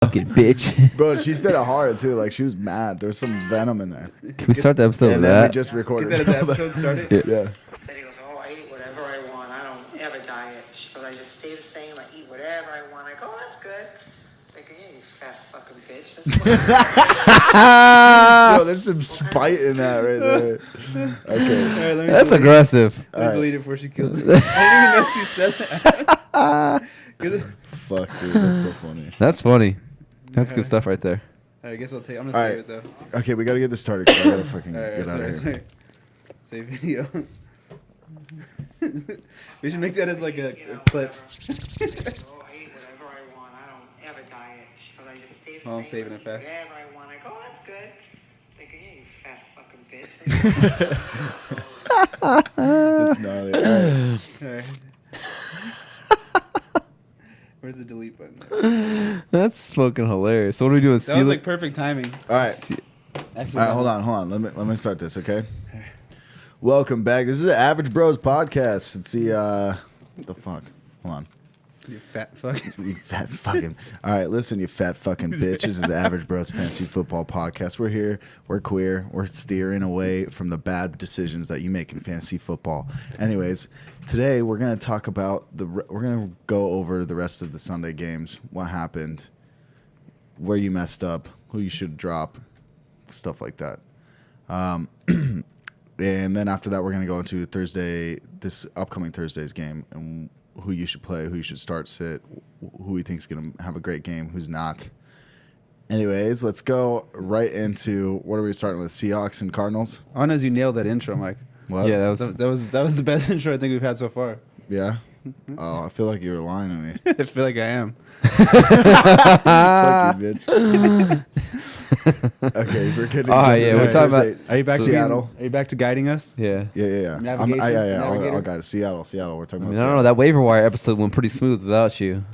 Fucking bitch. Bro, she said it hard too. Like she was mad. There's some venom in there. Can we start the episode with And then we that? just recorded. Get that as the episode started? Yeah. Then he goes, oh, I eat whatever I want. I don't have a diet. She goes, I just stay the same. I eat whatever I want. I go, oh, that's good. They go, yeah, you fat fucking bitch. That's Bro, there's some spite in that right there. Okay. All right, let me That's aggressive. Let me delete it before she kills me. I didn't even know she said that. Fuck, dude. That's so funny. That's funny. That's good stuff right there. All right, I guess I'll take. I'm gonna All save right. it though. Okay, we gotta get this started because I gotta fucking All right, get out of here. sorry. Save video. We should make that as like a clip. oh, I eat whatever I want. I don't have a diet. She goes, I just stay the same. Oh, I'm saving I it eat fast. Whatever I want. I go, oh, that's good. They go, yeah, you fat fucking bitch. It's gnarly. All right. All right. Where's the delete button? There? That's fucking hilarious. So what are we doing? That was like perfect timing. All right. All right, hold on. Let me start this, okay? Welcome back. This is the Average Bros podcast. It's the what the fuck? Hold on. You fat fuck. You fat fucking. All right, listen, you fat fucking bitch. This is the Average Bros Fantasy Football Podcast. We're here. We're queer. We're steering away from the bad decisions that you make in fantasy football. Anyways, today we're gonna talk about we're gonna go over the rest of the Sunday games. What happened? Where you messed up? Who you should drop? Stuff like that. And then after that, we're gonna go into this upcoming Thursday's game, and who you should play, who you should start, sit, who we think is going to have a great game, who's not. Anyways, let's go right into what are we starting with? Seahawks and Cardinals? I know you nailed that intro, Mike. What? Yeah, That was the best intro I think we've had so far. Yeah? Oh, I feel like you were lying to me. I feel like I am. Fuck you, bitch. Okay, we're getting. Oh, yeah, we're talking about- Are you back to Seattle? Are you back to guiding us? Yeah. Yeah. Navigation? I'll Navigator? guide it. Seattle. We're talking I about mean, I don't know. That waiver wire episode went pretty smooth without you.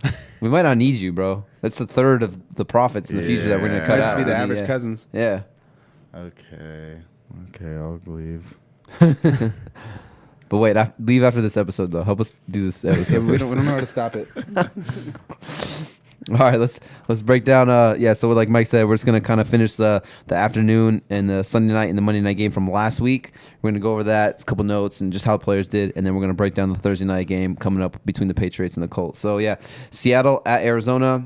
We might not need you, bro. That's the third of the profits in the future that we're gonna Yeah. cut Might out. just be the I mean, average yeah. cousins. Yeah. Okay, I'll leave. But wait, leave after this episode though. Help us do this episode. Yeah, we first. don't know how to stop it. All right, let's break down. So like Mike said, we're just gonna kind of finish the afternoon and the Sunday night and the Monday night game from last week. We're gonna go over that, a couple notes, and just how players did, and then we're gonna break down the Thursday night game coming up between the Patriots and the Colts. So yeah, Seattle at Arizona.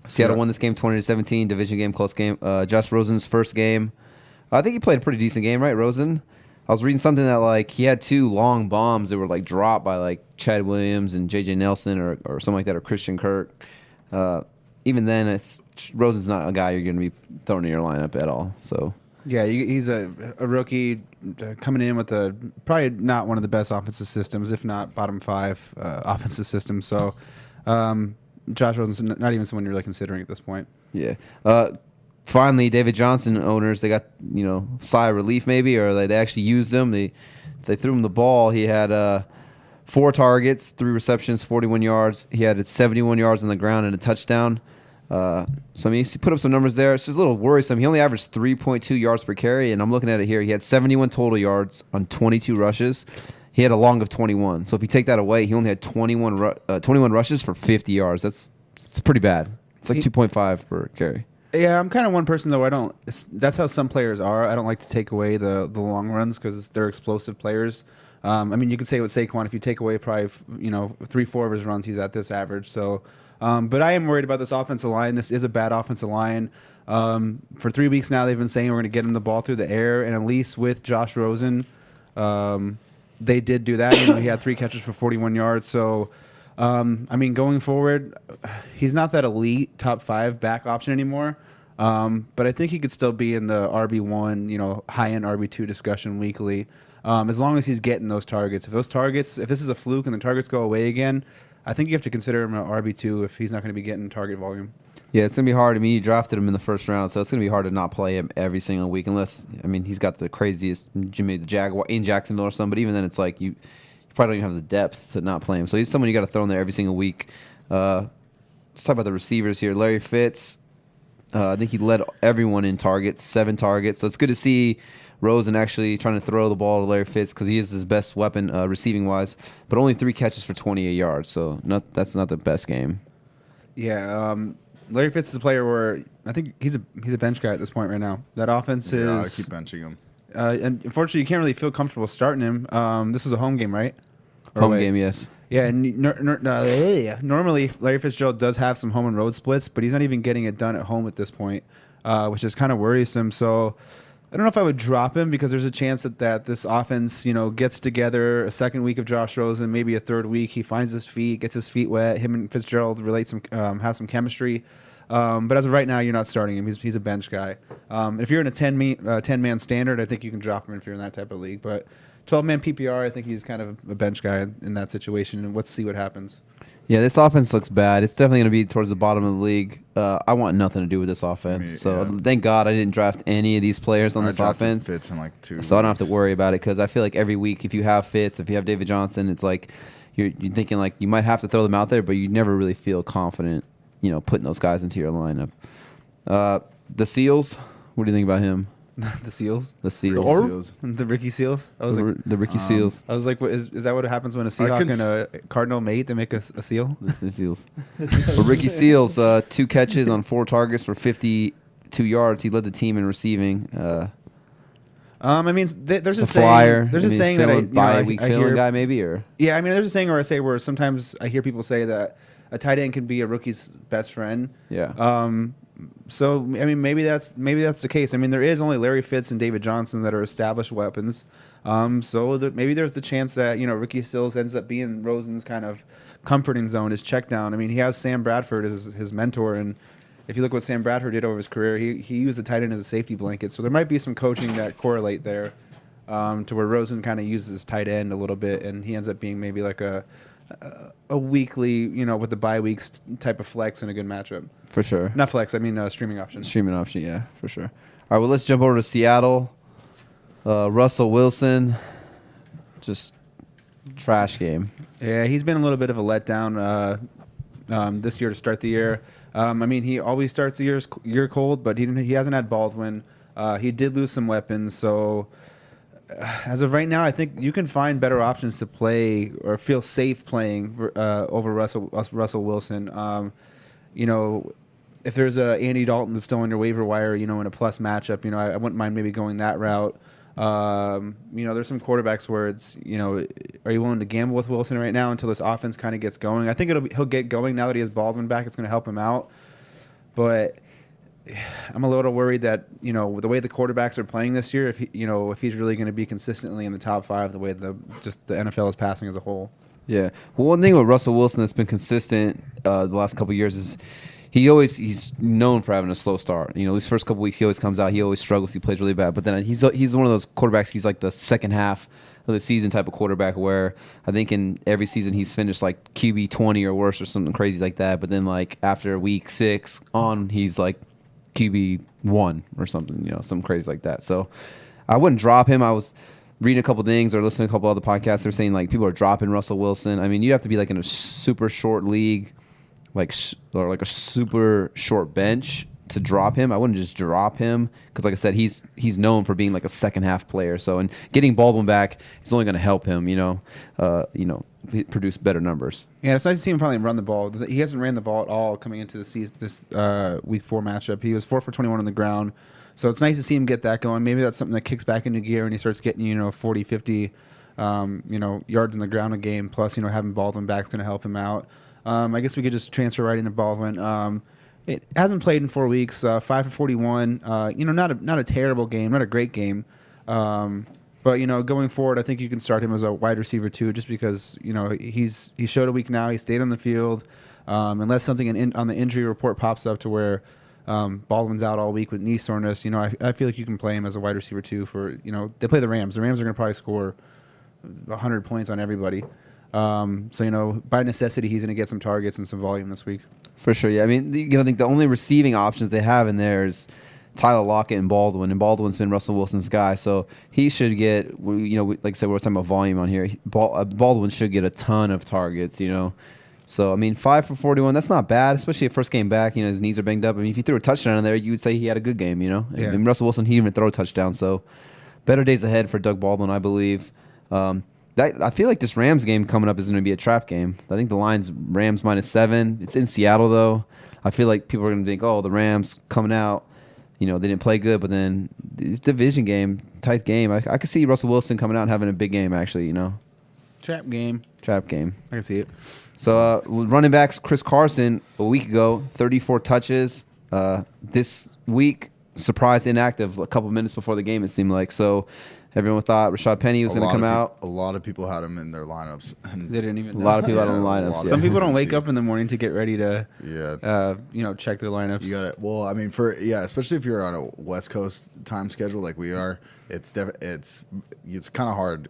Seattle won this game 20-17, division game, close game. Josh Rosen's first game. I think he played a pretty decent game, right, Rosen? I was reading something that like he had 2 long bombs that were like dropped by like Chad Williams and J.J. Nelson or something like that, or Christian Kirk. Even then, Rosen's not a guy you're going to be throwing in your lineup at all. So Yeah, he's a rookie coming in with probably not one of the best offensive systems, if not bottom 5 offensive systems. So Josh Rosen's not even someone you're really considering at this point. yeah. Finally, David Johnson owners, they got sigh of relief maybe, or they actually used him. They threw him the ball. He had 4 targets, 3 receptions, 41 yards. He had 71 yards on the ground and a touchdown. So I mean, he put up some numbers there. It's just a little worrisome. He only averaged 3.2 yards per carry, and I'm looking at it here. He had 71 total yards on 22 rushes. He had a long of 21. So if you take that away, he only had 21 rushes for 50 yards. It's pretty bad. It's like 2.5 per carry. Yeah, I'm kind of one person though. That's how some players are. I don't like to take away the long runs because they're explosive players. I mean, you could say with Saquon, if you take away probably 3-4 of his runs, he's at this average. So, but I am worried about this offensive line. This is a bad offensive line. For 3 weeks now, they've been saying we're going to get him the ball through the air, and at least with Josh Rosen, they did do that. He had 3 catches for 41 yards. So. I mean, going forward, he's not that elite top 5 back option anymore. But I think he could still be in the RB1, high-end RB2 discussion weekly, as long as he's getting those targets. If this is a fluke and the targets go away again, I think you have to consider him an RB2 if he's not going to be getting target volume. Yeah, it's going to be hard. I mean, you drafted him in the first round, so it's going to be hard to not play him every single week unless, I mean, he's got the craziest Jimmy the Jaguar in Jacksonville or something. But even then, it's like you probably don't even have the depth to not play him. So he's someone you got to throw in there every single week. Let's talk about the receivers here. Larry Fitz, I think he led everyone in targets, 7 targets. So it's good to see Rosen actually trying to throw the ball to Larry Fitz because he is his best weapon receiving-wise. But only 3 catches for 28 yards, so that's not the best game. Yeah, Larry Fitz is a player where I think he's a bench guy at this point right now. That offense Yeah, I is keep benching him. and unfortunately you can't really feel comfortable starting him. This was a home game, right? Or Home away? game, yes. Yeah, and normally Larry Fitzgerald does have some home and road splits, but he's not even getting it done at home at this point, which is kind of worrisome. So I don't know if I would drop him because there's a chance that this offense, gets together a second week of Josh Rosen, maybe a third week. He finds his feet, gets his feet wet. Him and Fitzgerald have some chemistry. But as of right now, you're not starting him. He's a bench guy. If you're in a 10-man standard, I think you can drop him if you're in that type of league. But 12-man PPR, I think he's kind of a bench guy in that situation. And let's see what happens. Yeah, this offense looks bad. It's definitely going to be towards the bottom of the league. I want nothing to do with this offense. Thank God I didn't draft any of these players on this offense. Fitz in like 2 So I don't have to worry about it because I feel like every week, if you have Fitz, if you have David Johnson, it's like you're thinking like you might have to throw them out there, but you never really feel confident, putting those guys into your lineup. The Seals, what do you think about him? The Seals? The Seals. Seals. The Ricky Seals? I was like, The Ricky Seals. I was like, what, is that what happens when a Seahawk and a Cardinal mate? They make a seal? The Seals. But Ricky Seals, 2 catches on 4 targets for 52 yards. He led the team in receiving. I mean, there's a flyer. saying. There's a saying that I filling hear. guy maybe or Yeah, I mean, there's a saying where sometimes I hear people say that a tight end can be a rookie's best friend. yeah. So I mean, maybe that's the case. I mean, there is only Larry Fitz and David Johnson that are established weapons. Maybe there's the chance that Ricky Seals ends up being Rosen's kind of comforting zone, his check down. I mean, he has Sam Bradford as his mentor, and if you look what Sam Bradford did over his career, he used the tight end as a safety blanket. So there might be some coaching that correlate there, to where Rosen kind of uses tight end a little bit, and he ends up being maybe like a weekly, with the bye weeks type of flex in a good matchup. For sure. Not flex, I mean streaming option. Streaming option, yeah, for sure. All right, well, let's jump over to Seattle. Russell Wilson, just trash game. Yeah, he's been a little bit of a letdown this year to start the year. I mean, he always starts the year cold, but he hasn't had Baldwin. He did lose some weapons, so as of right now, I think you can find better options to play or feel safe playing over Russell Wilson. If there's a Andy Dalton that's still on your waiver wire, in a plus matchup, I wouldn't mind maybe going that route. There's some quarterbacks where it's, are you willing to gamble with Wilson right now until this offense kind of gets going? I think he'll get going now that he has Baldwin back. It's going to help him out, but I'm a little worried that with the way the quarterbacks are playing this year, if he's really going to be consistently in the top 5, the way the NFL is passing as a whole. Yeah. Well, one thing with Russell Wilson that's been consistent the last couple of years is he's known for having a slow start. These first couple weeks he always comes out, he always struggles, he plays really bad. But then he's one of those quarterbacks. He's like the second half of the season type of quarterback where I think in every season he's finished like QB 20 or worse or something crazy like that. But then like after week 6 on, he's like QB 1 or something, something crazy like that. So I wouldn't drop him. I was reading a couple things or listening to a couple other podcasts. They're saying like people are dropping Russell Wilson. I mean, you have to be like in a super short league, or like a super short bench to drop him. I wouldn't just drop him because, like I said, he's known for being like a second half player. So, and getting Baldwin back is only going to help him. Produce better numbers. Yeah, it's nice to see him finally run the ball. He hasn't ran the ball at all coming into the season. This week 4 matchup, he was 4 for 21 on the ground. So it's nice to see him get that going. Maybe that's something that kicks back into gear and he starts getting 40, 50, yards in the ground a game. Plus, having Baldwin back is going to help him out. I guess we could just transfer right into Baldwin. It hasn't played in 4 weeks. 5 for 41. Not a terrible game, not a great game. But going forward, I think you can start him as a wide receiver too, just because he showed a week now. He stayed on the field, unless something on the injury report pops up to where Baldwin's out all week with knee soreness. I feel like you can play him as a wide receiver too. For they play the Rams. The Rams are going to probably score 100 points on everybody. So by necessity, he's going to get some targets and some volume this week. For sure, yeah. I mean, I think the only receiving options they have in there is Tyler Lockett and Baldwin's been Russell Wilson's guy, so he should get, like I said, we're talking about volume on here. Baldwin should get a ton of targets, So, I mean, 5 for 41, that's not bad, especially at first game back. His knees are banged up. I mean, if you threw a touchdown in there, you would say he had a good game, Yeah. And Russell Wilson, he didn't even throw a touchdown, so better days ahead for Doug Baldwin, I believe. I feel like this Rams game coming up is going to be a trap game. I think the line's Rams -7. It's in Seattle though. I feel like people are going to think, oh, the Rams coming out. They didn't play good, but then this division game, tight game. I could see Russell Wilson coming out and having a big game. Actually, Trap game. trap game. I can see it. So running backs, Chris Carson a week ago, 34 touches. This week, surprised inactive a couple minutes before the game. It seemed like so. Everyone thought Rashad Penny was going to come out. A lot of people had him in their lineups. And They didn't even. A lot of people Yeah, out on the a lot lineups. of Yeah. Some people don't wake See. up in the morning to get ready to, yeah. check their lineups. You got it. Well, I mean, especially if you're on a West Coast time schedule like we are, it's kind of hard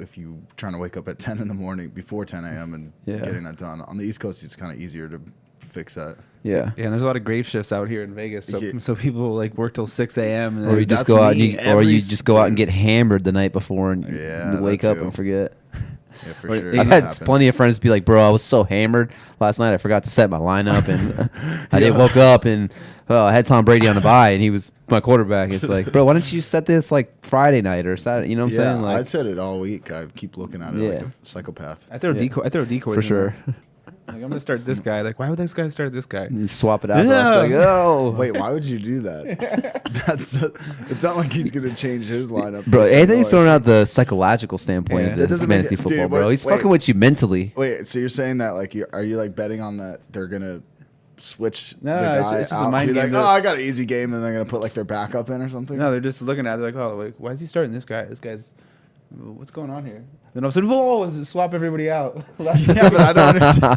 if you trying to wake up at 10 in the morning before 10 a.m. and Yeah. getting that done. On the East Coast, it's kind of easier to fix that. Yeah. Yeah, and there's a lot of grave shifts out here in Vegas, so Yeah. so people like work till 6 a.m. and Or you then- just That's go out, me or you every just go out and get hammered the night before, and Yeah, you wake that up too. and forget. Yeah, for Or- sure. I've That had happens. plenty of friends be like, "Bro, I was so hammered last night, I forgot to set my lineup, and I didn't woke up and I had Tom Brady on the bye, and he was my quarterback." It's like, bro, why don't you set this like Friday night or Saturday? You know what I'm Yeah, saying? Like, I'd said it all week. I keep looking at it like Yeah. a psychopath. I throw decoys for in sure. there. Like, I'm gonna start this guy. Like, why would this guy start this guy? You swap it out. Yeah. Like, oh, Wait, why would you do that? It's not like he's gonna change his lineup. bro, based on Anthony's noise. throwing out the psychological standpoint Yeah. of That the doesn't make fantasy it- football, dude, bro. wait, He's wait. fucking with you mentally. Wait, so you're saying that like, are you like betting on that they're gonna switch No, the it's guy just a out? mind Be game like, that- oh, I got an easy game, and they're gonna put like their backup in or something. No, they're just looking at it like, oh, like, why is he starting this guy? This guy's, what's going on here? Then all of a sudden, whoa, swap everybody out. Yeah, but I don't understand.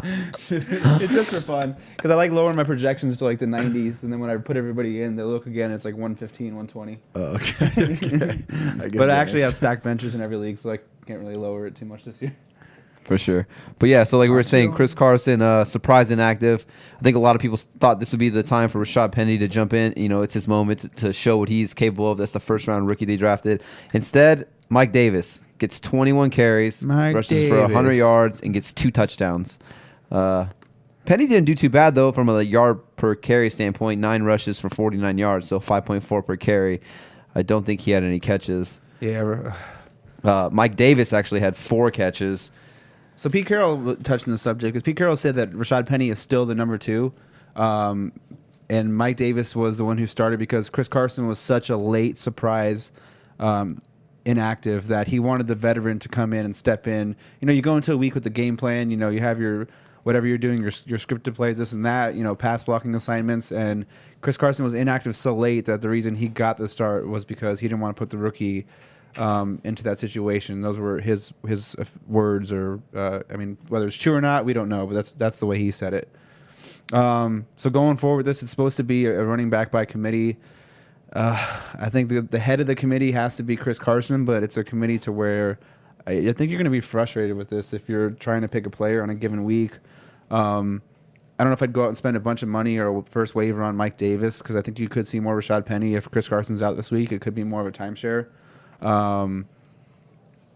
It's just for fun because I like lowering my projections to like the 90s, and then when I put everybody in, they look again, it's like 115, 120. Oh, okay. I guess But I that actually have makes- stacked benches in every league, so I can't really lower it too much this year. For sure. But yeah, so like we were saying, Chris Carson, surprised inactive. I think a lot of people thought this would be the time for Rashad Penny to jump in. It's his moment to show what he's capable of. That's the first round rookie they drafted. Instead, Mike Davis gets 21 carries, Mike rushes for 100 Davis. yards, and gets 2 touchdowns. Penny didn't do too bad, though, from a yard per carry standpoint. 9 rushes for 49 yards, so 5.4 per carry. I don't think he had any catches. Yeah. Mike Davis actually had 4 catches. So Pete Carroll touched on the subject because Pete Carroll said that Rashad Penny is still the number 2, and Mike Davis was the one who started because Chris Carson was such a late surprise inactive that he wanted the veteran to come in and step in. You go into a week with the game plan. You have your whatever you're doing, your scripted plays, this and that. Pass blocking assignments, and Chris Carson was inactive so late that the reason he got the start was because he didn't want to put the rookie into that situation. Those were his words, or whether it's true or not, we don't know. But that's the way he said it. So going forward, this is supposed to be a running back by committee. I think the head of the committee has to be Chris Carson, but it's a committee to where I think you're going to be frustrated with this if you're trying to pick a player on a given week. I don't know if I'd go out and spend a bunch of money or first waiver on Mike Davis because I think you could see more Rashad Penny if Chris Carson's out this week. It could be more of a timeshare.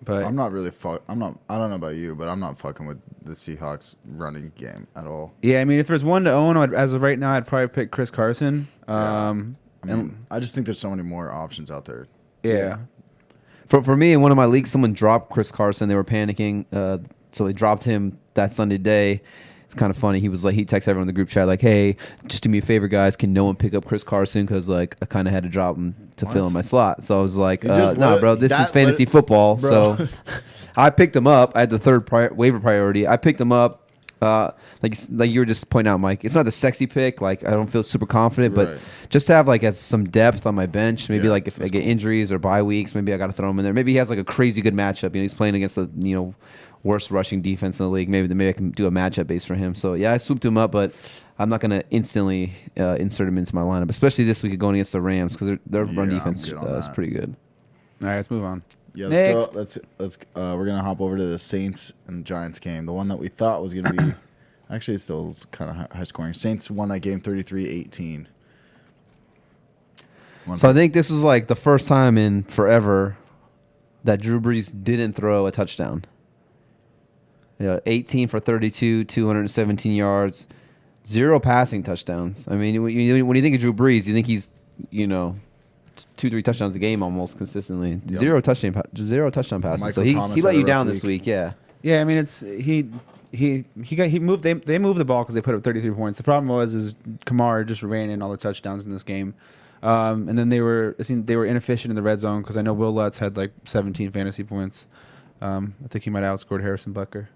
But I'm not really. I don't know about you, but I'm not fucking with the Seahawks running game at all. yeah, if there's one to own, as of right now, I'd probably pick Chris Carson. I just think there's so many more options out there. Yeah. For me, in one of my leagues, someone dropped Chris Carson. They were panicking, so they dropped him that Sunday day. It's kind of funny. He was like, he texted everyone in the group chat like, "Hey, just do me a favor, guys. Can no one pick up Chris Carson? Because like I kind of had to drop him to fill in my slot." So I was like, just "No, let- bro, this that is fantasy let- football." Bro. So I picked him up. I had the third waiver priority. I picked him up. Like you were just pointing out, Mike. It's not the sexy pick. Like I don't feel super confident, but Right. just to have like as some depth on my bench. Maybe Yeah, like if I get injuries or bye weeks, maybe I got to throw him in there. Maybe he has like a crazy good matchup. He's playing against the worst rushing defense in the league. Maybe I can do a matchup base for him. So yeah, I swooped him up, but I'm not gonna instantly insert him into my lineup, especially this week going against the Rams because their run Yeah, I'm defense good on is that. pretty good. All right, let's move on. Yeah, Next. let's we're gonna hop over to the Saints and Giants game. The one that we thought was gonna be actually it's still kind of high scoring. Saints won that game 33-18. So I think this was like the first time in forever that Drew Brees didn't throw a touchdown. 18 for 32, 217 yards, 0 passing touchdowns. I mean, when you think of Drew Brees, you think he's, 2 2-3 touchdowns a game almost consistently. Zero touchdown passes. Michael so he Thomas let had a you down rough this week. week. Yeah. Yeah, I mean he moved. They moved the ball because they put up 33 points. The problem is Kamara just ran in all the touchdowns in this game, and then they were inefficient in the red zone because I know Will Lutz had like 17 fantasy points. I think he might have outscored Harrison Butker.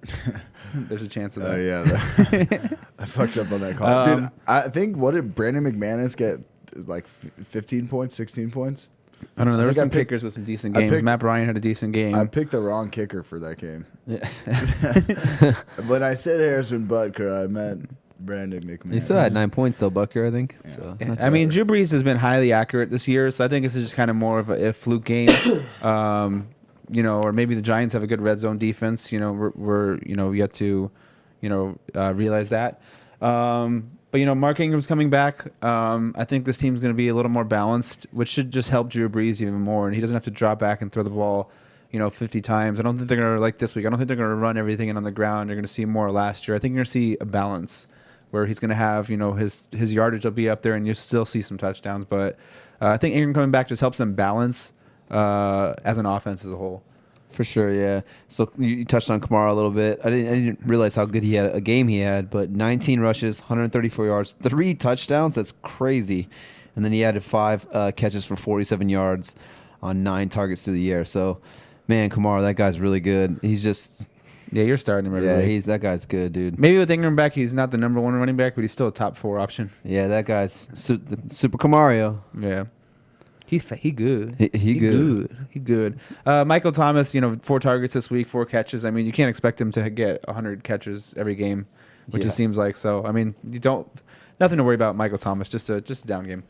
There's a chance of that. Oh yeah, I fucked up on that call, dude. I think what did Brandon McManus get? Like 15 points, 16 points. I don't know. There were think I some picked- kickers with some decent I games. picked- Matt Ryan had a decent game. I picked the wrong kicker for that game. Yeah. When I said Harrison Butker, I meant Brandon McManus. He still had 9 points though, Bucker, I think. So Yeah. I mean, Drew Brees has been highly accurate this year, so I think this is just kind of more of a fluke game. Or maybe the Giants have a good red zone defense. We're yet to realize that. But Mark Ingram's coming back. I think this team's going to be a little more balanced, which should just help Drew Brees even more. And he doesn't have to drop back and throw the ball, 50 times. I don't think they're going to like this week. I don't think they're going to run everything in on the ground. You're going to see more last year. I think you're going to see a balance where he's going to have, his yardage will be up there, and you'll still see some touchdowns. But I think Ingram coming back just helps them balance as an offense as a whole. For sure, yeah. So you touched on Kamara a little bit. I didn't realize how good a game he had, but 19 rushes, 134 yards, 3 touchdowns. That's crazy. And then he added 5 catches for 47 yards on 9 targets through the air. So, man, Kamara, that guy's really good. He's just You're starting him every yeah, week. that guy's good, dude. Maybe with Ingram back, he's not the number 1 running back, but he's still a top 4 option. Yeah, that guy's Super Kamario. Yeah. He good. He good. He good. Michael Thomas, 4 targets this week, 4 catches. I mean, you can't expect him to get 100 catches every game, which Yeah. it seems like. So, I mean, nothing to worry about Michael Thomas. Just a down game.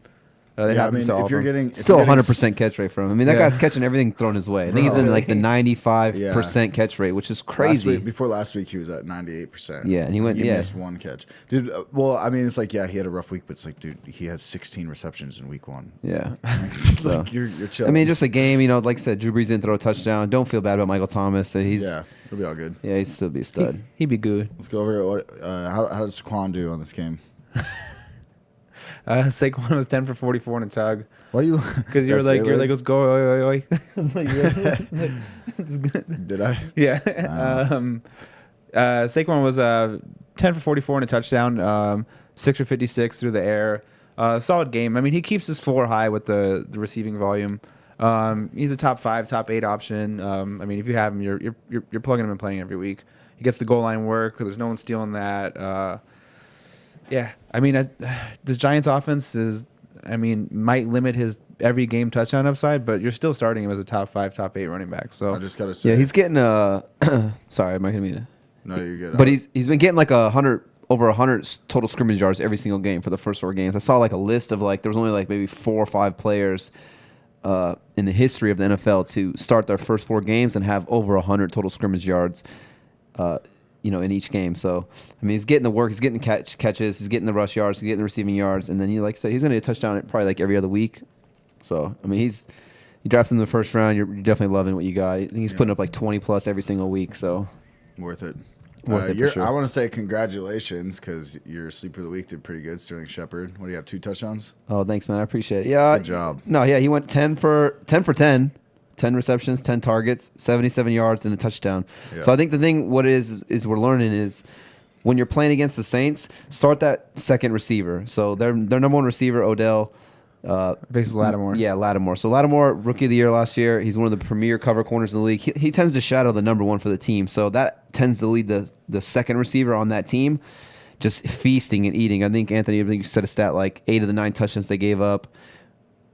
Yeah, I mean, if you're getting Still 100% catch rate from him. I mean, that Yeah. guy's catching everything thrown his way. I think he's in like the 95% catch rate, which is crazy. Before last week, he was at 98%. Yeah, and he missed 1 catch, dude. Well, I mean, it's like he had a rough week, but it's like, dude, he had 16 receptions in week 1. Yeah. Like you're chill. I mean, just a game, like I said, Drew Brees didn't throw a touchdown. Don't feel bad about Michael Thomas. He's it'll be all good. Yeah, he'd still be a stud. He'd be good. Let's go over how did Saquon do on this game? Saquon was 10 for 44 in a tug. Why do you? Because you're like, let's go, oi, oi, oi. I was like, Did I? yeah. Saquon was 10 for 44 and a touchdown, 6 for 56 through the air. Solid game. I mean, he keeps his floor high with the receiving volume. He's a top 5, top 8 option. I mean, if you have him, you're plugging him and playing every week. He gets the goal line work. There's no one stealing that. Yeah, I mean, this Giants offense might limit his every game touchdown upside, but you're still starting him as a top 5, top 8 running back. So I just gotta say, Yeah, he's getting sorry, I'm not gonna mean it. No, you're good. But he's been getting like over 100 total scrimmage yards every single game for the first 4 games. I saw like a list of there was only like maybe 4 or 5 players in the history of the NFL to start their first 4 games and have over 100 total scrimmage yards. In each game. So, I mean, he's getting the work, he's getting the catches, he's getting the rush yards, he's getting the receiving yards, and then like I said, he's going to get a touchdown probably like every other week. So, I mean, you drafted him in the first round, you're definitely loving what you got. I think he's putting up like 20 plus every single week. So, worth it. Worth it for sure. I want to say congratulations because your sleeper of the week did pretty good. Sterling Shepard. What do you have? 2 touchdowns? oh, thanks, man. I appreciate it. Yeah, Good job. No, yeah, he went 10 for 10. 10 receptions, 10 targets, 77 yards, and a touchdown. Yeah. So I think the thing, what it is we're learning is when you're playing against the Saints, start that second receiver. So their number 1 receiver, Odell. Faces Lattimore. Yeah, Lattimore. So Lattimore, rookie of the year last year. He's one of the premier cover corners in the league. He tends to shadow the number 1 for the team. So that tends to lead the second receiver on that team just feasting and eating. I think, Anthony, you said a stat like 8 of the 9 touchdowns they gave up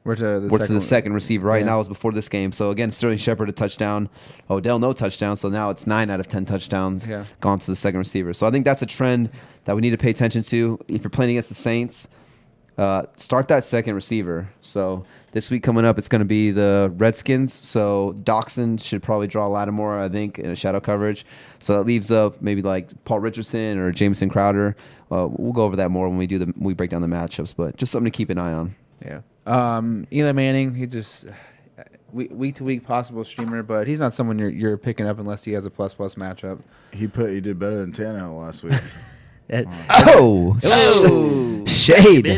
We're to the second receiver, right? Yeah. And that was before this game. So, again, Sterling Shepard a touchdown. Odell, no touchdown. So now it's 9 out of 10 touchdowns gone to the second receiver. So I think that's a trend that we need to pay attention to. If you're playing against the Saints, start that second receiver. So this week coming up, it's going to be the Redskins. So Doxson should probably draw Lattimore, I think, in a shadow coverage. So that leaves up maybe like Paul Richardson or Jamison Crowder. We'll go over that more when we break down the matchups, but just something to keep an eye on. Yeah. Eli Manning, he just week to week possible streamer, but he's not someone you're picking up unless he has a plus matchup. He did better than Tannehill last week. Oh, shade.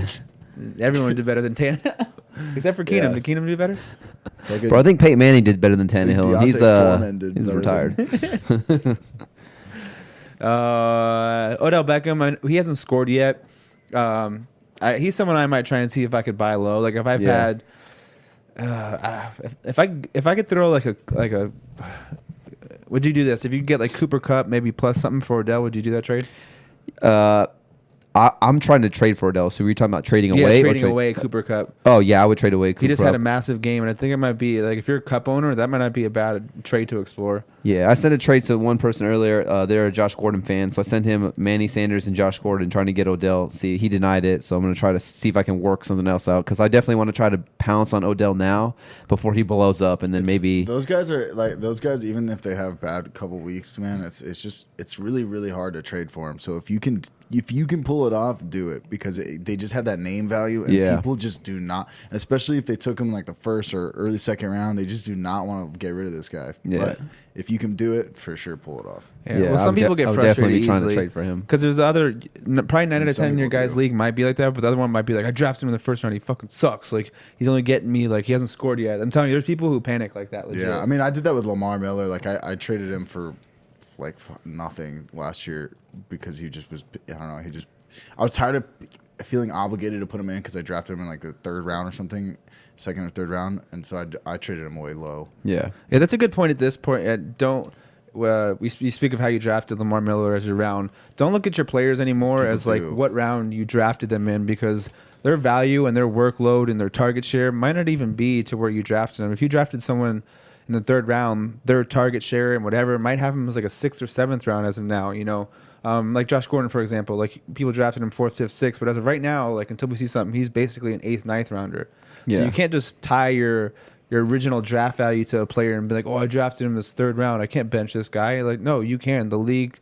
Everyone did better than Tannehill. Except for Keenum. Yeah. Did Keenum do better? Fucking Bro, I think Peyton Manning did better than Tannehill. Deontay He's Foreman did he's better retired. Odell Beckham, he hasn't scored yet. He's someone I might try and see if I could buy low. Like if I've Yeah. had, if I could throw like a, would you do this? If you could get like Cooper Kupp, maybe plus something for Odell, would you do that trade? I'm trying to trade for Odell. So we're talking about trading Yeah, away? trading away Cooper Kupp. Oh, yeah, I would trade away Cooper. He just had a massive game, and I think it might be like if you're a Cup owner, that might not be a bad trade to explore. Yeah, I sent a trade to one person earlier. They're a Josh Gordon fan, so I sent him Manny Sanders and Josh Gordon trying to get Odell. See, he denied it, so I'm going to try to see if I can work something else out because I definitely want to try to pounce on Odell now before he blows up, and then maybe those guys are like those guys. Even if they have bad couple weeks, man, it's really really hard to trade for them. So if you can pull it off, do it because they just have that name value, and people just do not, and especially if they took him like the first or early second round, they just do not want to get rid of this guy. Yeah. But if you can do it, for sure, pull it off. Yeah, well, some people get I would frustrated definitely be trying to easily trade for him. because there's probably 9 out of some 10 in your people guys' do. league might be like that, but the other one might be like, I drafted him in the first round, he fucking sucks. Like he's only getting me like he hasn't scored yet. I'm telling you, there's people who panic like that. Legit. Yeah, I mean, I did that with Lamar Miller. Like I traded him for like nothing last year because he just was. I don't know. I was tired of feeling obligated to put him in because I drafted him in like the third round or something, second or third round, and so I traded him away low. Yeah, that's a good point at this point. You speak of how you drafted Lamar Miller as your round. Don't look at your players anymore People as like do. what round you drafted them in because their value and their workload and their target share might not even be to where you drafted them. If you drafted someone in the third round, their target share and whatever might have them as like a 6th or 7th round as of now, you know. Like Josh Gordon, for example, like people drafted him 4th, 5th, 6th, but as of right now, like until we see something, he's basically an 8th, 9th rounder. So Yeah. you can't just tie your original draft value to a player and be like, oh, I drafted him this 3rd round, I can't bench this guy. Like, no, you can. The league,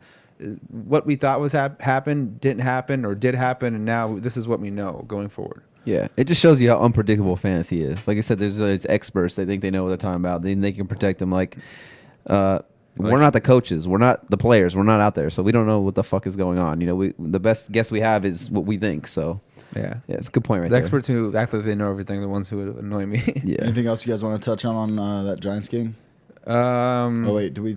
what we thought was happened didn't happen or did happen, and now this is what we know going forward. Yeah, it just shows you how unpredictable fantasy is. Like I said, there's experts. They think they know what they're talking about. They can protect them. Like, we're not the coaches. We're not the players. We're not out there, so we don't know what the fuck is going on. You know, the best guess we have is what we think. So Yeah, it's a good point right the there. experts who act like they know everything, the ones who annoy me. Yeah. Anything else you guys want to touch on that Giants game? Oh wait, do we?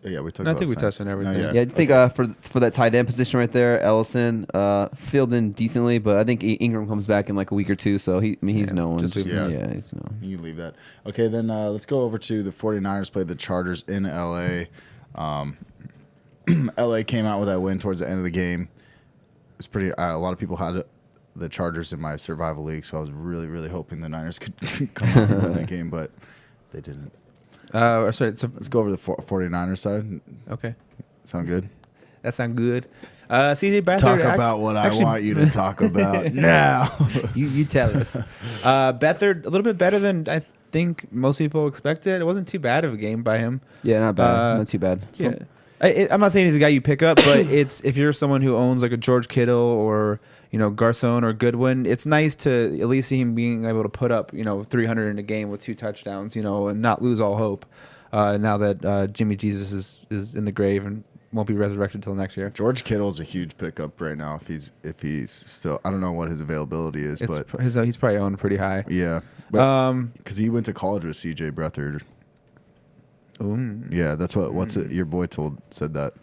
Yeah, we talked. I about think we Saints. touched on everything. No, Yeah, I just think for that tight end position right there, Ellison filled in decently, but I think Ingram comes back in like a week or two, so he's known. just leave him. Yeah, he's known. You can leave that. Okay, then let's go over to the 49ers played the Chargers in LA. LA came out with that win towards the end of the game. It's pretty. A lot of people had the Chargers in my survival league, so I was really, really hoping the Niners could come out and win that game, but they didn't. Sorry, so Let's go over to the 49ers side. okay, Sound good? that sounds good. CJ Beathard. Talk about what I want you to talk about now. You tell us. Beathard, a little bit better than I think most people expected. It wasn't too bad of a game by him. Yeah, not bad. Not too bad. Yeah. I'm not saying he's a guy you pick up, but it's if you're someone who owns like a George Kittle or Garcon or Goodwin, it's nice to at least see him being able to put up 300 in a game with 2 touchdowns, and not lose all hope. Now that Jimmy Jesus is in the grave and won't be resurrected till next year. George Kittle's a huge pickup right now. If he's still, I don't know what his availability is, but He's probably owned pretty high. yeah, because he went to college with CJ Beathard. Yeah, that's what's it? Your boy said that.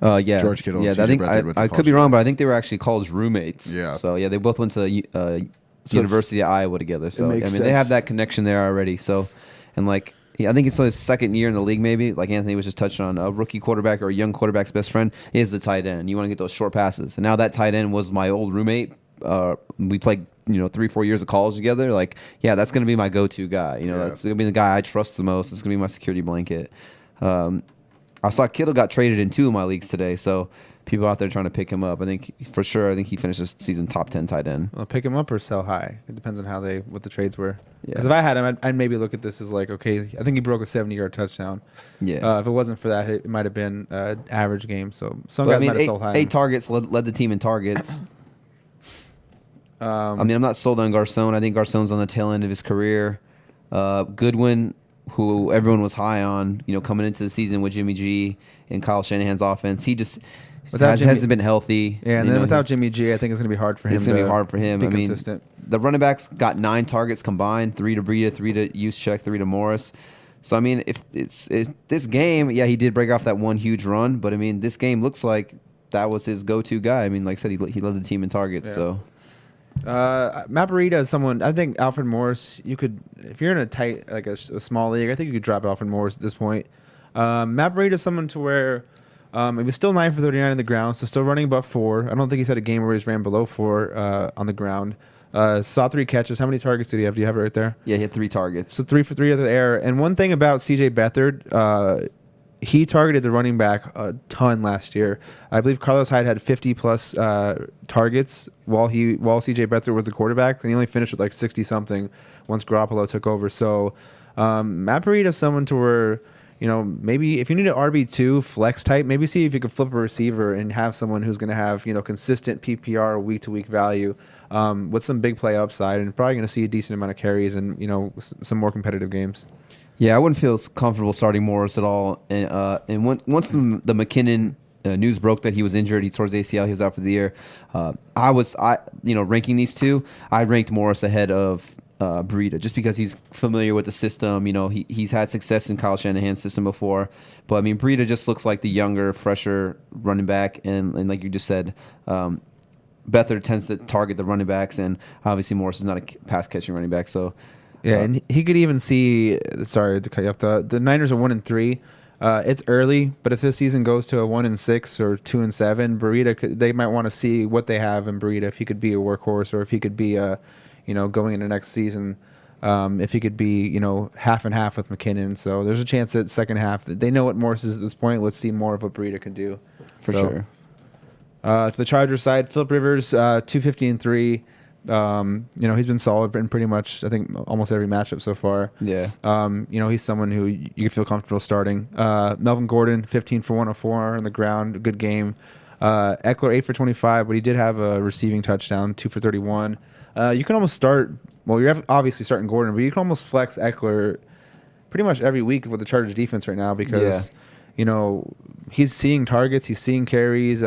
Yeah, George Kittle and Yeah, CJ I think Beathard went to I could college be wrong, together. but I think they were actually college roommates. Yeah. So yeah, they both went to So University of Iowa together. So I mean, makes they sense. have that connection there already. So, and like, I think it's his second year in the league. Maybe like Anthony was just touching on, a rookie quarterback or a young quarterback's best friend is the tight end. You want to get those short passes, and now that tight end was my old roommate. We played 3-4 years of college together. Like, yeah, that's gonna be my go-to guy. That's gonna be the guy I trust the most. It's gonna be my security blanket. I saw Kittle got traded in 2 of my leagues today, so people out there trying to pick him up. I think he finished this season top 10 tight end. Well, pick him up or sell high. It depends on what the trades were. Yeah. Because if I had him, I'd maybe look at this as like, okay, I think he broke a 70-yard touchdown. Yeah. If it wasn't for that, it might have been an average game. So some But, guys might have sold high. 8 targets led the team in targets. I mean, I'm not sold on Garcon. I think Garcon's on the tail end of his career. Goodwin, who everyone was high on, coming into the season with Jimmy G and Kyle Shanahan's offense, Hasn't been healthy. Yeah, and You then know, without Jimmy G, I think it's going to be hard for him. it's going to be hard for him. Be I mean, consistent. the running backs got 9 targets combined, 3 to Breida, 3 to Juszczyk, 3 to Morris. So, I mean, if this game, yeah, he did break off that one huge run, but, I mean, this game looks like that was his go-to guy. I mean, like I said, he led the team in targets, Yeah. so. Matt Breida is someone, I think Alfred Morris, you could, if you're in a tight, like a small league, I think you could drop Alfred Morris at this point. Matt Breida is someone to where he was still 9 for 39 on the ground, so still running above 4. I don't think he's had a game where he's ran below 4 on the ground. Saw 3 catches. How many targets did he have? Do you have it right there? Yeah, he had 3 targets. So 3 for 3 of the air. And one thing about C.J. Beathard, he targeted the running back a ton last year. I believe Carlos Hyde had 50 plus targets while C.J. Beathard was the quarterback, and he only finished with like 60 something once Garoppolo took over. So Matt Breida is someone to where, you know, maybe if you need an RB2 flex type, maybe see if you could flip a receiver and have someone who's going to have, you know, consistent PPR week to week value with some big play upside, and probably going to see a decent amount of carries and, you know, some more competitive games. Yeah, I wouldn't feel comfortable starting Morris at all. And once the McKinnon news broke that he was injured, he tore his ACL, he was out for the year. Ranking these two, I ranked Morris ahead of Breida just because he's familiar with the system. You know, he's had success in Kyle Shanahan's system before. But I mean, Breida just looks like the younger, fresher running back, and like you just said, Beathard tends to target the running backs, and obviously Morris is not a pass catching running back, so. Yeah, and he could even see. Sorry to cut you off. The Niners are 1-3. It's early, but if this season goes to a 1-6 or 2-7, Breida they might want to see what they have in Breida. If he could be a workhorse, or if he could be going into next season, if he could be, you know, half and half with McKinnon. So there's a chance that second half they know what Morris is at this point. Let's see more of what Breida can do. For sure. To the Chargers side, Phillip Rivers, 250-3. He's been solid in pretty much, I think, almost every matchup so far. Yeah. He's someone who you can feel comfortable starting. Melvin Gordon, 15 for 104 on the ground, good game. Eckler, 8 for 25, but he did have a receiving touchdown, 2 for 31. You can almost start, well, you're obviously starting Gordon, but you can almost flex Eckler pretty much every week with the Chargers defense right now because, he's seeing targets, he's seeing carries.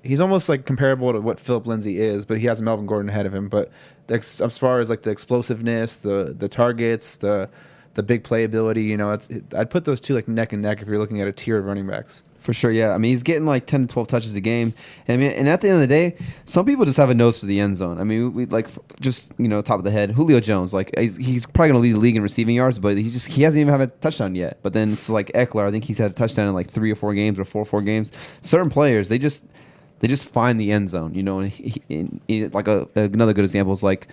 He's almost like comparable to what Philip Lindsay is, but he has Melvin Gordon ahead of him. But as far as like the explosiveness, the targets, the big playability, I'd put those two like neck and neck if you're looking at a tier of running backs. For sure, yeah. I mean, he's getting like 10 to 12 touches a game. And at the end of the day, some people just have a nose for the end zone. I mean, we like just, top of the head, Julio Jones, like he's probably going to lead the league in receiving yards, but he hasn't even had a touchdown yet. But then it's like Eckler, I think he's had a touchdown in like 3 or 4 games or 4 games. Certain players, they just find the end zone, and another good example is like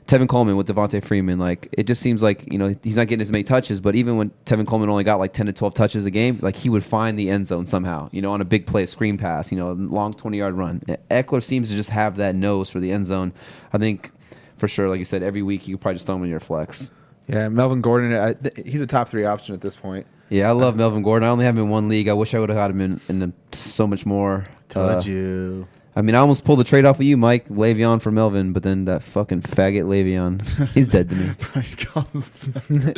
Tevin Coleman with Devontae Freeman. Like, it just seems like, he's not getting as many touches, but even when Tevin Coleman only got like 10 to 12 touches a game, like he would find the end zone somehow, on a big play, a screen pass, long 20-yard run. Eckler seems to just have that nose for the end zone. I think for sure, like you said, every week you could probably just throw him in your flex. Yeah, Melvin Gordon, he's a top 3 option at this point. Yeah, I love Melvin Gordon. I only have him in one league. I wish I would have had him in so much more. Told you. I mean, I almost pulled the trade off of you, Mike. Le'Veon for Melvin, but then that fucking faggot Le'Veon, he's dead to me.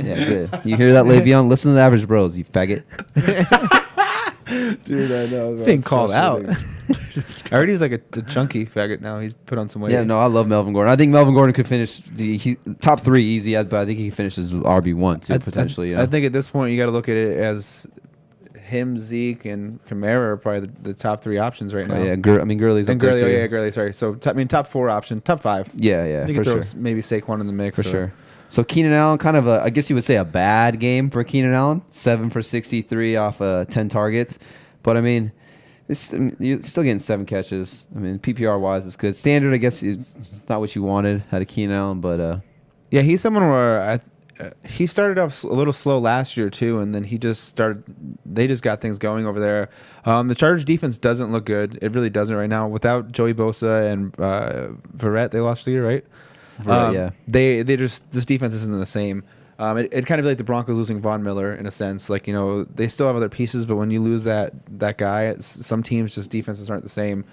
Yeah, good. You hear that, Le'Veon? Listen to the Average Bros, you faggot. Dude, I know. It's being called out. I heard he's like a chunky faggot now. He's put on some weight. Yeah, no, I love Melvin Gordon. I think Melvin Gordon could finish top 3 easy, but I think he finishes RB1 too, potentially. I think at this point you got to look at it as him, Zeke, and Kamara are probably the top 3 options right now. Yeah, Gurley's up there too. Yeah, Gurley. Sorry. So top 4 option, top 5. Yeah, you for can throw sure. maybe Saquon in the mix for sure. So Keenan Allen, kind of I guess you would say a bad game for Keenan Allen. 7 for 63 off 10 targets, but I mean, you're still getting 7 catches. I mean, PPR wise, it's good. Standard, I guess, it's not what you wanted out of Keenan Allen, but yeah, he's someone where he started off a little slow last year too, and then they just got things going over there. The Chargers defense doesn't look good. It really doesn't right now. Without Joey Bosa and Verrett, they lost the year, right? yeah. They just, this defense isn't the same. It kind of like the Broncos losing Von Miller in a sense. Like, they still have other pieces, but when you lose that guy, some teams just defenses aren't the same.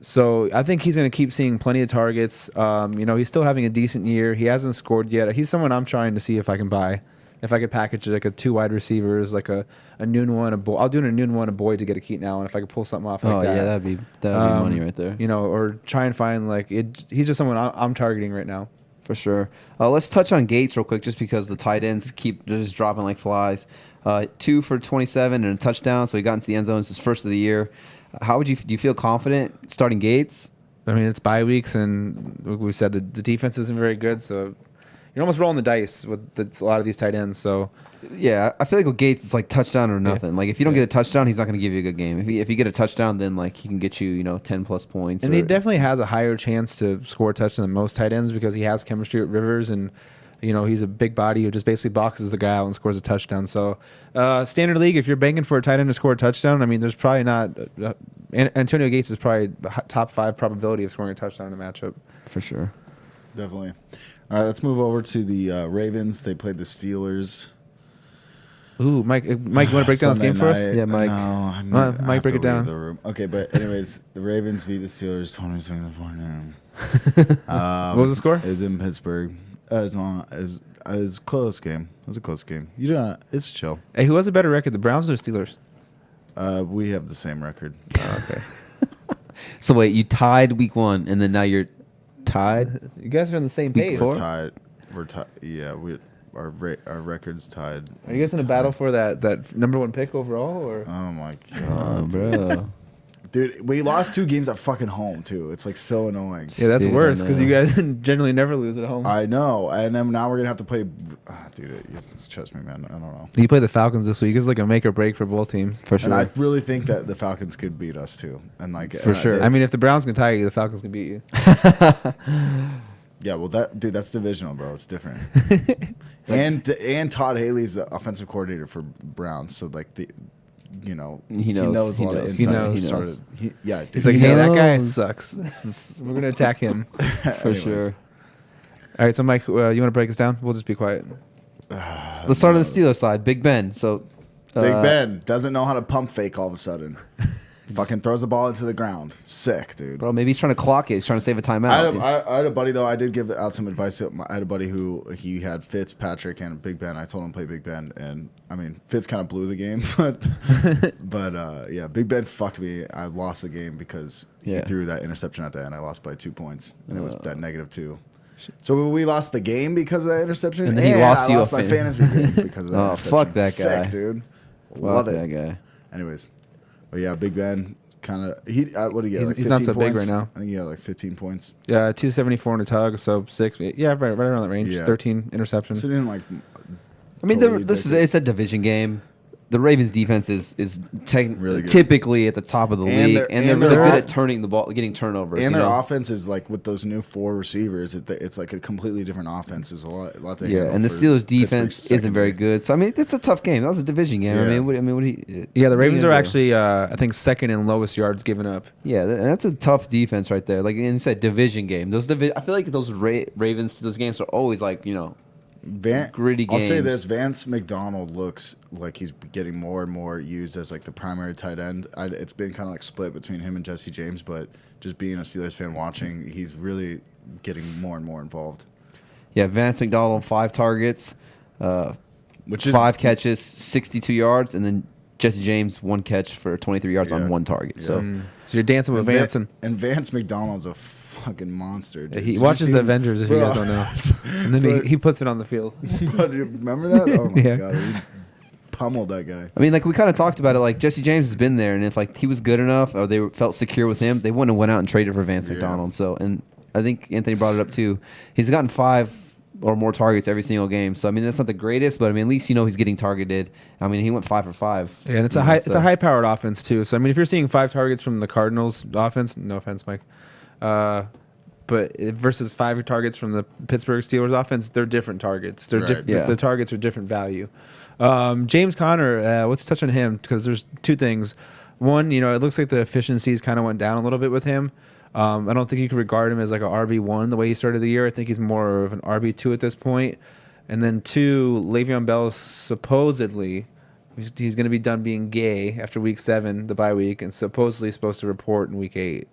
So I think he's going to keep seeing plenty of targets. He's still having a decent year. He hasn't scored yet. He's someone I'm trying to see if I can buy if I could package like a 2 wide receivers, like a noon one, a boy. I'll do a noon one, a boy to get a Keaton Allen if I could pull something off like that. Yeah, that'd be money right there. You know, or try and find like it. He's just someone I'm targeting right now. For sure. Let's touch on Gates real quick, just because the tight ends keep just dropping like flies. 2 for 27 and a touchdown, so he got into the end zone. It's his first of the year. Do you feel confident starting Gates? I mean, it's bye weeks, and we said the defense isn't very good, so you're almost rolling the dice with a lot of these tight ends. So yeah, I feel like with Gates, it's like touchdown or nothing. Yeah. Like if you don't get a touchdown, he's not going to give you a good game. If you get a touchdown, then like he can get you 10 plus points. And he definitely has a higher chance to score a touchdown than most tight ends because he has chemistry with Rivers, and he's a big body who just basically boxes the guy out and scores a touchdown. So standard league, if you're banking for a tight end to score a touchdown, I mean, there's probably not. Antonio Gates is probably top 5 probability of scoring a touchdown in a matchup. For sure. Definitely. All right, let's move over to the Ravens. They played the Steelers. Ooh, Mike, you want to break down this game for us? Yeah, Mike. No, Mike, break it down. The room. Okay, but anyways, the Ravens beat the Steelers 27-4. What was the score? It was in Pittsburgh. It was a close game. It was a close game. It's chill. Hey, who has a better record, the Browns or the Steelers? We have the same record. Oh, okay. So wait, you tied week 1, and then now you're tied? You guys are on the same page. We're tied. Yeah, our record's tied. Are you guys in a battle for that number 1 pick overall, or? Oh my god, bro. Dude, we lost 2 games at fucking home too. It's like so annoying. Yeah, that's Dude, worse because you guys generally never lose at home. I know, and then now we're gonna have to play. Dude, trust me, man. I don't know. You play the Falcons this week. It's like a make or break for both teams. For sure. And I really think that the Falcons could beat us too. And like For sure. I mean, if the Browns can tie you, the Falcons can beat you. Yeah, well, that's divisional, bro. It's different. and Todd Haley's the offensive coordinator for Browns, so like he knows a lot of inside. He knows. He's like, hey, that guy knows. sucks. We're gonna attack him. For sure. All right, so Mike, you want to break us down? We'll just be quiet. Let's start on the Steelers side. Big Ben. So Big Ben doesn't know how to pump fake all of a sudden. Fucking throws the ball into the ground. Sick, dude. Bro, maybe he's trying to clock it. He's trying to save a timeout. I had a buddy, though. I did give out some advice. I had a buddy who he had Fitzpatrick and Big Ben. I told him to play Big Ben. And, I mean, Fitz kind of blew the game. But yeah, Big Ben fucked me. I lost the game because he threw that interception at the end. I lost by 2 points. And it was that -2. So we lost the game because of that interception. And then he lost I you lost my fantasy game because of that interception. Fuck that guy. Sick, dude. Love that guy. Anyways. But yeah, Big Ben kind of what did he get? Like He's 15 not so big points? right now. I think he had like 15 points. Yeah, 274 on a tug, so 6. Yeah, right around that range. Yeah. 13 interceptions. So he didn't like. I mean, totally it's a division game. The Ravens' defense is Really good. typically at the top of the And league, they're- and they're and really they're good off- at turning the ball, getting turnovers. And you their know? offense is like with those new 4 receivers. It's like a completely different offense. There's a lot to Yeah, handle and the for Steelers' Pittsburgh's defense isn't very secondary. good. So I mean, it's a tough game. That was a division game. Yeah. I mean, what do you? Yeah, the what Ravens you are gonna do? actually, I think, second in lowest yards given up. Yeah, that's a tough defense right there. Like you said, division game. I feel like those Ravens Steelers games are always like gritty I'll say games. this: Vance McDonald looks like he's getting more and more used as like the primary tight end. It's been kind of like split between him and Jesse James, but just being a Steelers fan watching, he's really getting more and more involved. Yeah, Vance McDonald 5 targets, Which is 5 catches, 62 yards, and then Jesse James 1 catch for 23 yards Yeah. on 1 target. So So you're dancing with Vance, and Vance McDonald's a fucking monster. Dude. he Did you watches see the him? Avengers, if you guys don't know. And then he puts it on the field. Bro, do you remember that? Oh my Yeah. god, he pummeled that guy. I mean, like we kind of talked about it. Like Jesse James has been there, and if like he was good enough or they felt secure with him, they wouldn't have went out and traded for Vance Yeah. McDonald. So, and I think Anthony brought it up too. He's gotten 5 or more targets every single game. So I mean, that's not the greatest, but I mean, at least he's getting targeted. I mean, he went 5 for 5. Yeah, and it's a high powered offense too. So I mean, if you're seeing 5 targets from the Cardinals offense, no offense, Mike, but versus 5 targets from the Pittsburgh Steelers offense, they're different targets. They're Right. Yeah. The targets are different value. James Conner, let's touch on him because there's 2 things. One, it looks like the efficiencies kind of went down a little bit with him. I don't think you could regard him as like a RB1 the way he started the year. I think he's more of an RB2 at this point. And then 2, Le'Veon Bell supposedly he's going to be done being gay after week 7, the bye week, and supposedly supposed to report in week 8.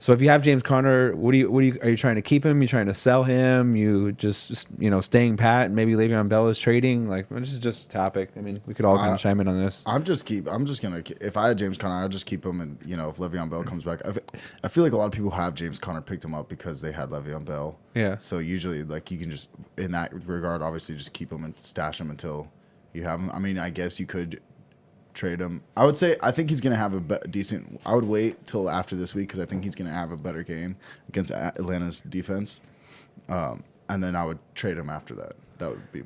So if you have James Conner, are you trying to keep him? You trying to sell him? You just staying pat and maybe Le'Veon Bell is trading? Like, this is just a topic. I mean, we could all kind of chime in on this. I'm just gonna. If I had James Conner, I'd just keep him. And if Le'Veon Bell comes back, I feel like a lot of people have James Conner picked him up because they had Le'Veon Bell. Yeah. So usually, like, you can just, in that regard, obviously just keep him and stash him until you have him. I mean, I guess you could trade him. I think he's going to have a decent. I would wait till after this week because I think he's going to have a better game against Atlanta's defense, and then I would trade him after that. That would be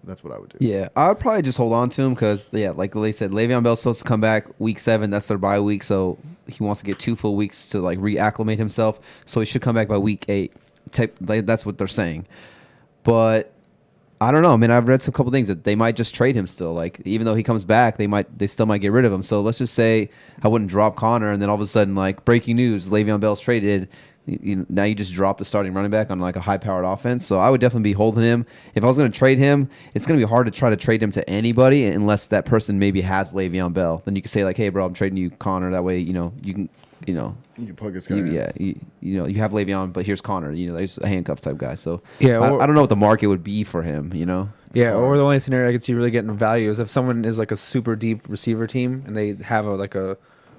that's what I would do. Yeah, I would probably just hold on to him because, like they said, Le'Veon Bell's supposed to come back week 7. That's their bye week, so he wants to get 2 full weeks to like reacclimate himself. So he should come back by week 8. That's what they're saying. But I don't know. I mean, I've read some couple things that they might just trade him still. Like, even though he comes back, they still might get rid of him. So let's just say I wouldn't drop Connor, and then all of a sudden, like, breaking news: Le'Veon Bell's traded. Now you just drop the starting running back on like a high-powered offense. So I would definitely be holding him. If I was going to trade him, it's going to be hard to try to trade him to anybody unless that person maybe has Le'Veon Bell. Then you can say like, "Hey, bro, I'm trading you Connor." That way, you can. You can plug this guy in. Yeah, you have Le'Veon, but here's Connor. There's a handcuff type guy. So Yeah, I don't know what the market would be for him. Yeah, or the only scenario I could see really getting value is if someone is like a super deep receiver team and they have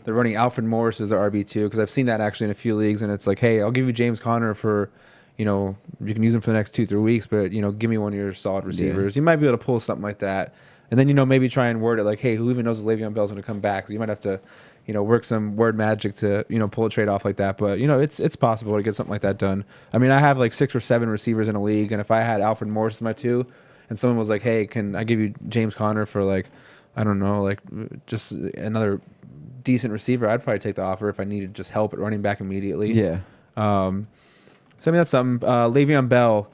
they're running Alfred Morris as their RB2, because I've seen that actually in a few leagues, and it's like, hey, I'll give you James Conner for, you can use him for the next 2-3 weeks, but give me one of your solid receivers. You might be able to pull something like that, and then maybe try and word it like, hey, who even knows if Le'Veon Bell's going to come back? So you might have to work some word magic to pull a trade off like that. But it's possible to get something like that done. I mean, I have like 6 or 7 receivers in a league, and if I had Alfred Morris as my 2, and someone was like, hey, can I give you James Conner for like, I don't know, like just another decent receiver, I'd probably take the offer if I needed just help at running back immediately. Yeah. So I mean, that's something. Le'Veon Bell,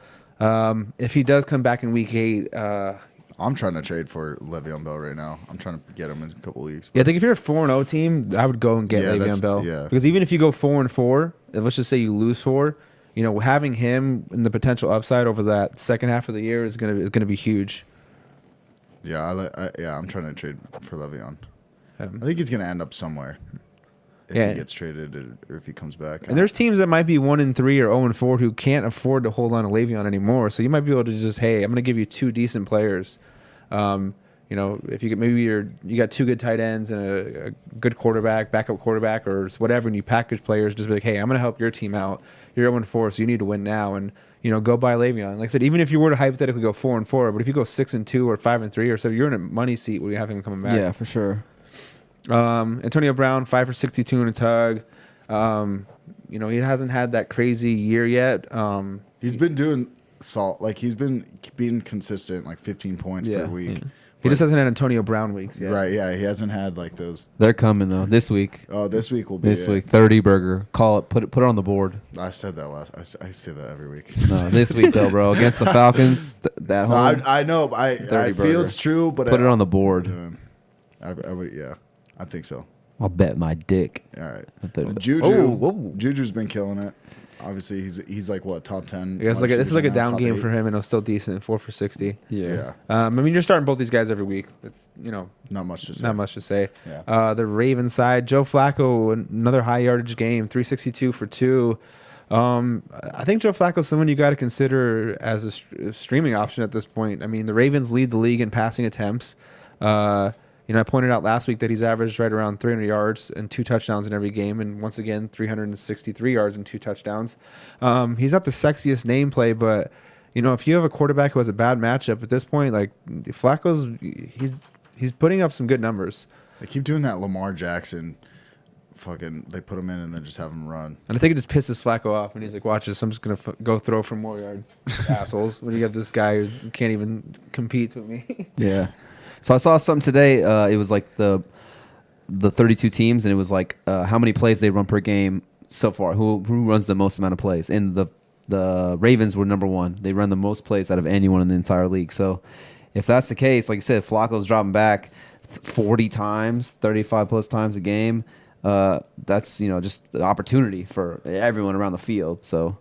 if he does come back in week 8, I'm trying to trade for Le'Veon Bell right now. I'm trying to get him in a couple weeks. Yeah, I think if you're a 4-0 team, I would go and get Le'Veon Bell. Yeah. Because even if you go 4-4, let's just say you lose 4, having him and the potential upside over that second half of the year is gonna be huge. Yeah, I'm trying to trade for Le'Veon. I think he's going to end up somewhere if he gets traded or if he comes back. And there's teams that might be 1-3 or 0-4 who can't afford to hold on to Le'Veon anymore. So you might be able to just, hey, I'm going to give you 2 decent players. If you get you got 2 good tight ends and a good quarterback, backup quarterback, or whatever, and you package players, just be like, hey, I'm going to help your team out. You're 0-4, so you need to win now, and go buy Le'Veon. Like I said, even if you were to hypothetically go 4-4, but if you go 6-2 or 5-3 or so, you're in a money seat where you have him coming back. Yeah, for sure. Antonio Brown, 5 for 62 in a tug. He hasn't had that crazy year yet. He's been doing salt. Like, he's been being consistent, like 15 points per week. Yeah. He just hasn't had Antonio Brown weeks yet. Right, yeah. He hasn't had like those. They're coming though this week. Oh, this week will be this week. 30 burger. Call it. Put it on the board. I said that I say that every week. No, this week though, bro, against the Falcons. That home. I know. I feel it's true, but put it on the board. I would. Yeah, I think so. I'll bet my dick. All right. Well, Juju's been killing it. Obviously, he's like what, top 10. I guess this is like a down game 8. for him, and it was still decent, 4 for 60. Yeah. I mean, you're starting both these guys every week. It's not much to say. Not much to say. Yeah. The Ravens side, Joe Flacco, another high yardage game, 362 for 2. I think Joe Flacco is someone you got to consider as a streaming option at this point. I mean, the Ravens lead the league in passing attempts. I pointed out last week that he's averaged right around 300 yards and 2 touchdowns in every game, and once again, 363 yards and 2 touchdowns. He's not the sexiest nameplay, but if you have a quarterback who has a bad matchup at this point, like Flacco's, he's putting up some good numbers. They keep doing that Lamar Jackson. They put him in and then just have him run. And I think it just pisses Flacco off, and he's like, watch this, I'm just going to go throw for more yards. Assholes. When you got this guy who can't even compete with me. Yeah. So I saw something today. It was like the 32 teams, and it was like how many plays they run per game so far. Who runs the most amount of plays? And the Ravens were number 1. They run the most plays out of anyone in the entire league. So if that's the case, like you said, Flacco's dropping back 40 times, 35 plus times a game. That's just the opportunity for everyone around the field. So.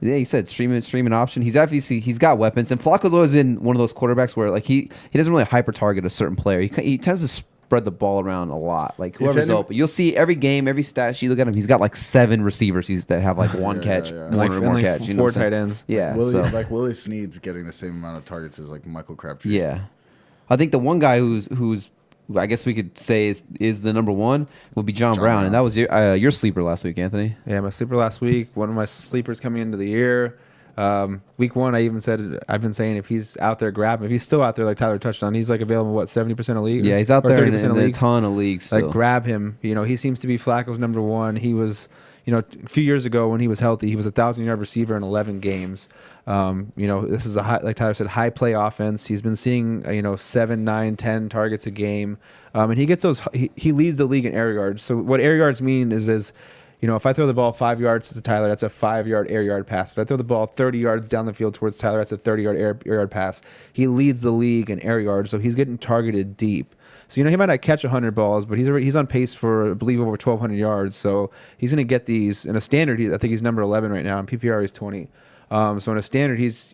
Yeah, he said streaming option. He's got weapons, and Flacco's always been one of those quarterbacks where like he doesn't really hyper target a certain player. He tends to spread the ball around a lot. Like whoever's any- open, you'll see every game, every stat sheet. Look at him; he's got like 7 receivers that have like one catch, yeah. one Like, or and more like catch. You know four what I'm saying? tight ends. Yeah, Willie, so, like Willie Snead's getting the same amount of targets as like Michael Crabtree. yeah. I think the one guy who's I guess we could say is the number one would be John Brown, and that was your sleeper last week, Anthony. Yeah, my sleeper last week. One of my sleepers coming into the year. Week 1, I even said I've been saying if he's out there, grab him. If he's still out there, like Tyler touched on, he's like available 70% of leagues. Yeah, he's out or there in 30% of a leagues. ton of leagues. Still. Like grab him. He seems to be Flacco's number one. He was, a few years ago when he was healthy, he was a 1,000-yard receiver in 11 games. This is a high, like Tyler said, high play offense. He's been seeing 7, 9, 10 targets a game, and he gets those. He leads the league in air yards. So what air yards mean is if I throw the ball 5 yards to Tyler, that's a 5-yard air yard pass. If I throw the ball 30 yards down the field towards Tyler, that's a 30-yard air yard pass. He leads the league in air yards, so he's getting targeted deep. So he might not catch 100 balls, but he's on pace for, I believe, over 1,200 yards. So he's going to get these in a standard. I think he's number 11 right now. In PPR, he's 20. So in a standard, he's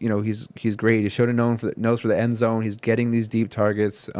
great. He showed a nose for the end zone. He's getting these deep targets.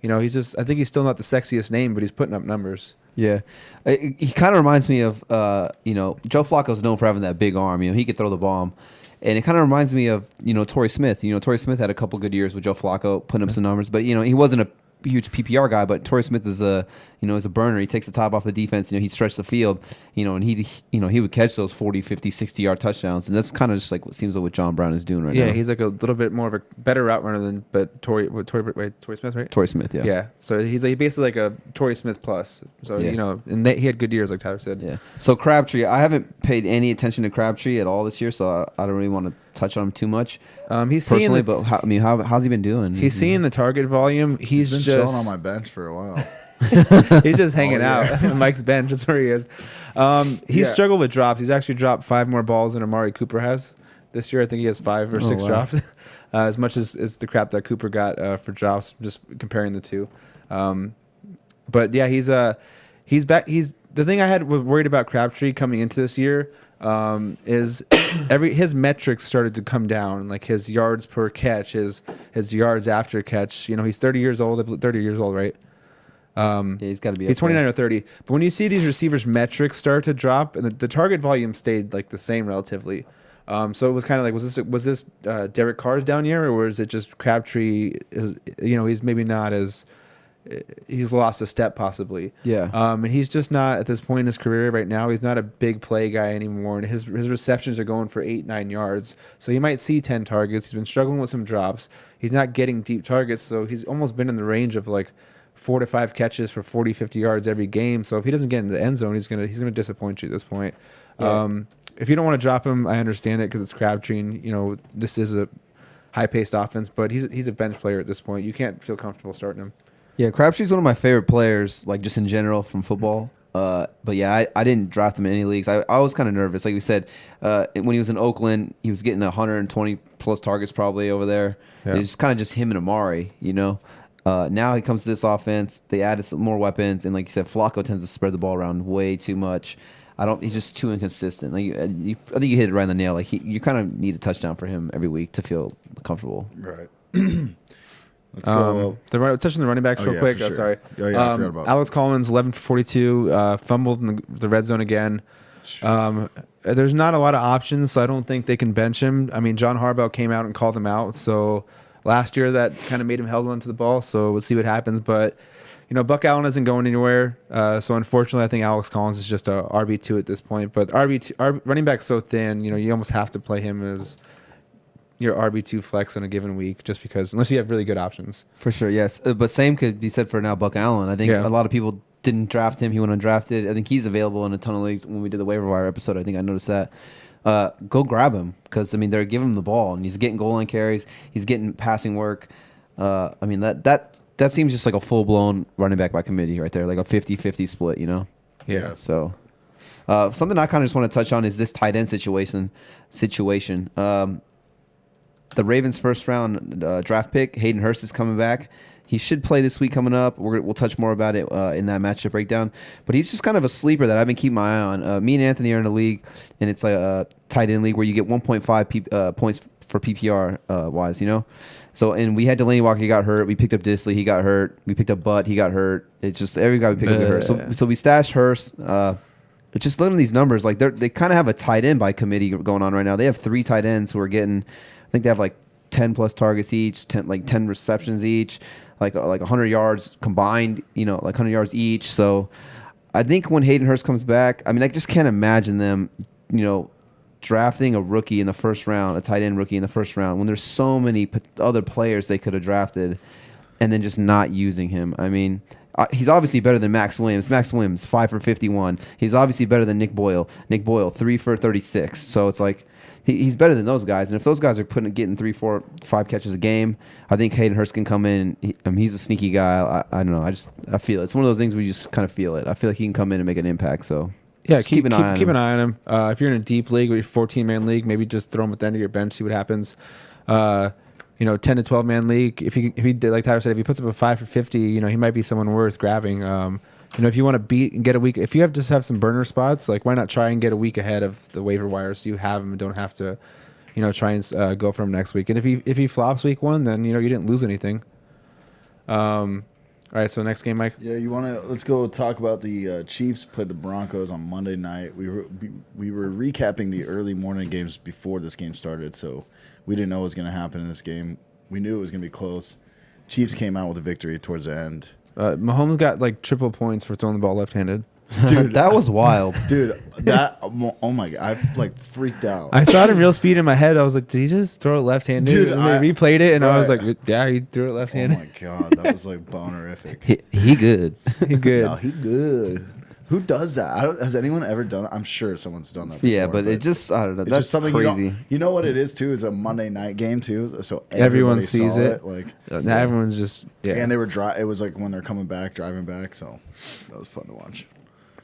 He's just, I think he's still not the sexiest name, but he's putting up numbers. Yeah, he kind of reminds me of Joe Flacco's known for having that big arm. He could throw the bomb, and it kind of reminds me of Torrey Smith. Torrey Smith had a couple good years with Joe Flacco, putting up some numbers, but he wasn't a huge PPR guy. But Torrey Smith is a burner. He takes the top off the defense. He stretched the field. And he would catch those 40, 50, 60-yard touchdowns, and that's kind of just like what seems like what John Brown is doing right now. Yeah, he's like a little bit more of a better route runner than Torrey Smith, right? Torrey Smith, yeah. Yeah, so he's basically like a Torrey Smith plus. So Yeah. and he had good years, like Tyler said. Yeah. So Crabtree, I haven't paid any attention to Crabtree at all this year, so I don't really want to touch on him too much. He's seeing personally, but how's he been doing? He's seeing the target volume. He's been just chilling on my bench for a while. he's just hanging yeah. out. Mike's bench. That's where he is. He's struggled with drops. He's actually dropped 5 more balls than Amari Cooper has this year. I think he has 5 or 6 wow. drops, as much as the crap that Cooper got for drops. Just comparing the two. But yeah, he's back. He's the thing I was worried about Crabtree coming into this year. Is his metrics started to come down, like his yards per catch, his yards after catch. He's 30 years old. 30 years old, right? Yeah, he's got to be. He's 29 or 30. But when you see these receivers' metrics start to drop, and the target volume stayed like the same relatively, so it was kind of like, was this Derek Carr's down year, or was it just Crabtree? He's maybe not as he's lost a step possibly. Yeah. And he's just not at this point in his career right now. He's not a big play guy anymore, and his receptions are going for 8-9 yards. So he might see 10 targets. He's been struggling with some drops. He's not getting deep targets, so he's almost been in the range of like 4 to 5 catches for 40, 50 yards every game. So if he doesn't get into the end zone, he's gonna disappoint you at this point. Yeah. If you don't want to drop him, I understand it because it's Crabtree, and this is a high-paced offense. But he's a bench player at this point. You can't feel comfortable starting him. Yeah, Crabtree's one of my favorite players, like just in general from football. But yeah, I didn't draft him in any leagues. I was kind of nervous. Like we said, when he was in Oakland, he was getting 120 plus targets probably over there. Yeah. It's kind of just him and Amari, Now he comes to this offense. They added some more weapons, and like you said, Flacco tends to spread the ball around way too much. He's just too inconsistent. I think you hit it right on the nail. Like you kind of need a touchdown for him every week to feel comfortable. Right. Let's go. Touching the running backs real quick. for sure. Sorry. Oh, yeah, I forgot about Alex Collins, 11 for 42, fumbled in the red zone again. There's not a lot of options, so I don't think they can bench him. I mean, John Harbaugh came out and called him out, so last year that kind of made him held onto the ball. So we'll see what happens, but. Buck Allen isn't going anywhere, so unfortunately, I think Alex Collins is just a RB2 at this point. But RB2, running back's so thin, you almost have to play him as your RB2 flex on a given week, just because unless you have really good options. For sure, yes. But same could be said for now Buck Allen. I think a lot of people didn't draft him. He went undrafted. I think he's available in a ton of leagues. When we did the waiver wire episode, I think I noticed that. Go grab him because they're giving him the ball and he's getting goal line carries. He's getting passing work. That seems just like a full-blown running back by committee right there, like a 50-50 split, Yeah. So something I kind of just want to touch on is this tight end situation. The Ravens' first-round draft pick, Hayden Hurst, is coming back. He should play this week coming up. We'll touch more about it in that matchup breakdown. But he's just kind of a sleeper that I've been keeping my eye on. Me and Anthony are in a league, and it's like a tight end league where you get 1.5 points for PPR wise, you know. So and we had Delaney Walker, he got hurt. We picked up Disley, he got hurt. We picked up Butt, he got hurt. It's just every guy we picked up got hurt. So we stashed Hurst. It's just looking at these numbers, like they kind of have a tight end by committee going on right now. They have 3 tight ends who are getting, I think they have like 10 plus targets each, 10 receptions each, like 100 yards combined, you know, like 100 yards each. So I think when Hayden Hurst comes back, I mean, I just can't imagine them, you know, drafting a rookie in the first round, a tight end rookie in the first round, when there's so many other players they could have drafted and then just not using him. I mean, he's obviously better than Max Williams. Max Williams, 5 for 51. He's obviously better than Nick Boyle. Nick Boyle, 3 for 36. So it's like he's better than those guys. And if those guys are getting 3, 4, 5 catches a game, I think Hayden Hurst can come in. He's a sneaky guy. I don't know. I feel it. It's one of those things where you just kind of feel it. I feel like he can come in and make an impact. So yeah, keep an eye on him. If you're in a deep league or 14-man league, maybe just throw him at the end of your bench, see what happens. 10 to 12 man league. If he did, like Tyler said, if he puts up a 5 for 50, you know, he might be someone worth grabbing. If you want to beat and get a week, if you just have some burner spots, like why not try and get a week ahead of the waiver wire so you have him and don't have to, try and go for him next week. And if he flops week 1, then you didn't lose anything. All right, so next game, Mike. Yeah, let's go talk about the Chiefs played the Broncos on Monday night. We were recapping the early morning games before this game started, so we didn't know what was going to happen in this game. We knew it was going to be close. Chiefs came out with a victory towards the end. Mahomes got like triple points for throwing the ball left-handed. Dude, that was wild. Dude, oh my God, I like freaked out. I saw it in real speed in my head. I was like, did he just throw it left-handed? Dude, and they replayed it, and I was right. like, yeah, he threw it left-handed. Oh my God, that was like bonerific. He good. He good. Yeah, he good. Who does that? Has anyone ever done that? I'm sure someone's done that before. Yeah, but it just, I don't know. It's That's just something crazy. you know what it is too? Is a Monday night game too, so Everyone everybody sees saw it. Like Now everyone's just and they were it was like when they're driving back. So that was fun to watch.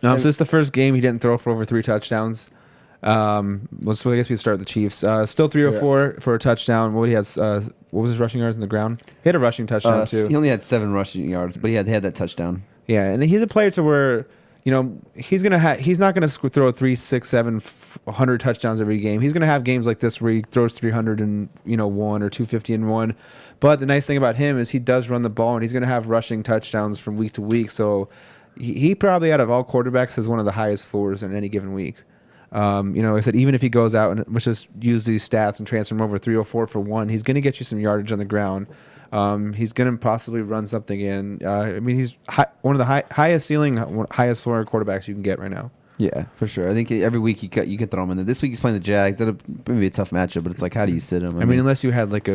So this is the first game he didn't throw for over 3 touchdowns. So I guess we start with the Chiefs. Still 304 for a touchdown. What he has? What was his rushing yards in the ground? He had a rushing touchdown too. He only had 7 rushing yards, but he had that touchdown. Yeah, and he's a player to where he's not gonna throw 3, 6, 7, 100 touchdowns every game. He's gonna have games like this where he throws 301 or 250 and 1. But the nice thing about him is he does run the ball, and he's gonna have rushing touchdowns from week to week. So he probably out of all quarterbacks has one of the highest floors in any given week. I said even if he goes out and let's just use these stats and transfer him over 304 for 1, he's going to get you some yardage on the ground. He's going to possibly run something in. He's one of the highest ceiling, highest floor quarterbacks you can get right now. Yeah, for sure. I think every week you can throw him in there. This week he's playing the Jags. That'll be a tough matchup, but it's like, how do you sit him? I mean, unless you had like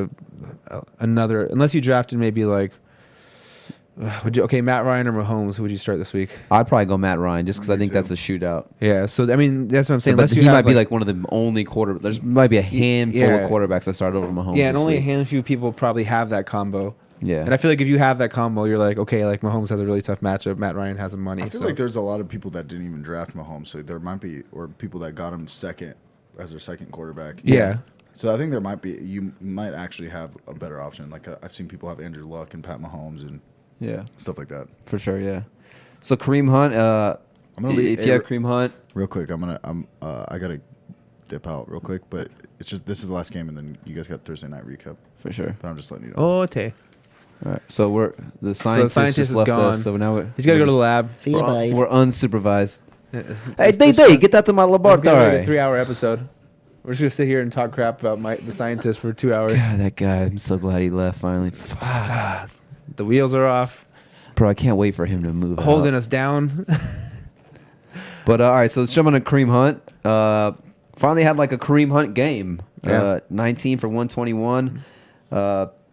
unless you drafted maybe like. Matt Ryan or Mahomes, who would you start this week? I'd probably go Matt Ryan just because I think too. that's a shootout. Yeah, so I mean that's what I'm saying. But Unless he you might have be like one of the only There might be a handful of quarterbacks that start over Mahomes. Yeah, and this only week. a handful of people probably have that combo. Yeah, and I feel like if you have that combo, you're like, okay, like Mahomes has a really tough matchup. Matt Ryan has a money. I feel like there's a lot of people that didn't even draft Mahomes, so there might be, or people that got him second as their second quarterback. Yeah. So I think there might be, you might actually have a better option. Like I've seen people have Andrew Luck and Pat Mahomes and stuff like that. For sure, yeah. So Kareem Hunt, I'm gonna leave, if you have Kareem Hunt, real quick, I gotta dip out real quick, but it's just this is the last game, and then you guys got Thursday night recap. For sure. But I'm just letting you know. Oh, okay. All right. So the scientist is left gone. us. So now He's got to go to the lab. we're unsupervised. Hey, They get out to my It's gonna be laboratory. a 3-hour episode. We're just gonna sit here and talk crap about the scientist for 2 hours. God, that guy. I'm so glad he left finally. Fuck. The wheels are off, Bro, I can't wait for him to move holding out. us down. But all right, so let's jump on to Kareem Hunt. Finally had like a Kareem Hunt game. Yeah. 19 for 121,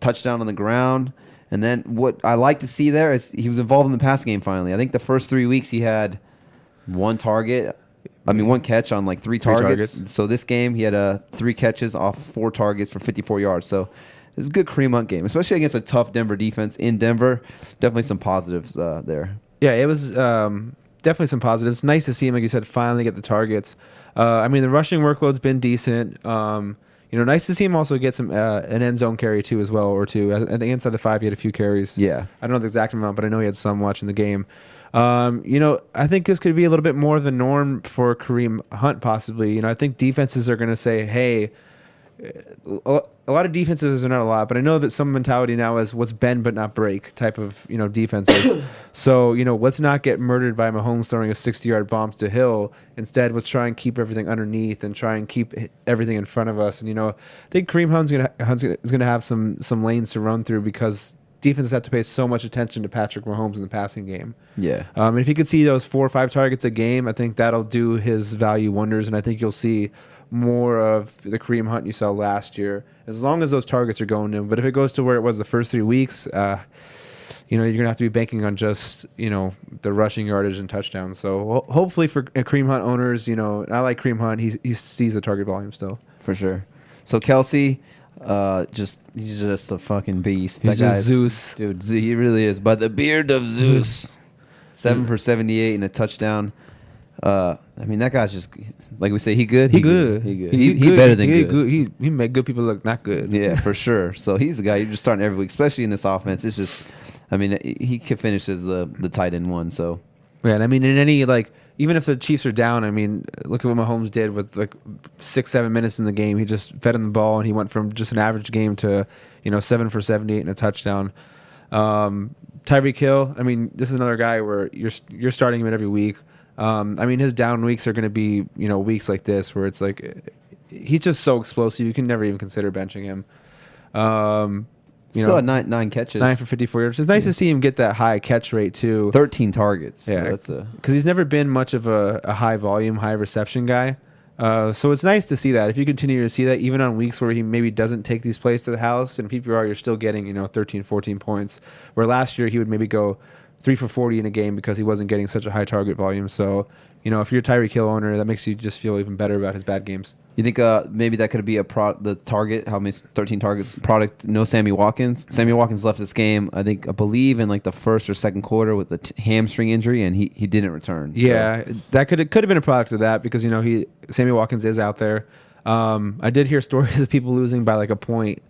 touchdown on the ground. And then what I like to see there is he was involved in the pass game finally. I think the first 3 weeks he had one catch on like 3 targets. So this game he had 3 catches off 4 targets for 54 yards. So it was a good Kareem Hunt game, especially against a tough Denver defense in Denver. Definitely some positives there. Yeah, it was definitely some positives. Nice to see him, like you said, finally get the targets. The rushing workload's been decent. Nice to see him also get some an end zone carry too as well, or 2. I think inside the 5 he had a few carries. Yeah. I don't know the exact amount, but I know he had some watching the game. I think this could be a little bit more of the norm for Kareem Hunt possibly. I think defenses are going to say, hey, a lot of defenses are not a lot, but I know that some mentality now is what's bend but not break type of defenses. So let's not get murdered by Mahomes throwing a 60-yard bomb to Hill. Instead, let's try and keep everything underneath and try and keep everything in front of us. And I think Kareem Hunt's gonna have some lanes to run through because defenses have to pay so much attention to Patrick Mahomes in the passing game. Yeah. And if he could see those 4 or 5 targets a game, I think that'll do his value wonders, and I think you'll see more of the Kareem Hunt you saw last year, as long as those targets are going to him. But if it goes to where it was the first 3 weeks, you're gonna have to be banking on just the rushing yardage and touchdowns. So hopefully for Kareem Hunt owners, I like Kareem Hunt. He sees the target volume still For sure. So Kelsey, he's just a fucking beast. He's that just guy's Zeus. Dude, he really is. By the beard of Zeus. 7 for 78 and a touchdown. That guy's just, like we say, he good. He good. He better than good. He make good people look not good. Yeah, for sure. So he's the guy you're just starting every week, especially in this offense. It's just, he could finish as the tight end one. So Yeah, and in any even if the Chiefs are down, look at what Mahomes did with 6-7 minutes in the game. He just fed him the ball, and he went from just an average game to 7 for 78 and a touchdown. Tyreek Hill, this is another guy where you're starting him every week. His down weeks are going to be weeks like this where it's like he's just so explosive. You can never even consider benching him. still had nine catches. 9 for 54 yards. It's nice to see him get that high catch rate too. 13 targets. Yeah, that's because he's never been much of a high volume, high reception guy. So it's nice to see that. If you continue to see that, even on weeks where he maybe doesn't take these plays to the house, and PPR, you're still getting 13, 14 points. Where last year he would maybe go 3 for 40 in a game because he wasn't getting such a high target volume. So if you're a Tyreek Hill owner, that makes you just feel even better about his bad games. You think maybe that could be the target? How many 13 targets? Product? No, Sammy Watkins. Sammy Watkins left this game. I believe in the first or second quarter with the hamstring injury, and he didn't return. Yeah, that could have been a product of that because Sammy Watkins is out there. I did hear stories of people losing by a point.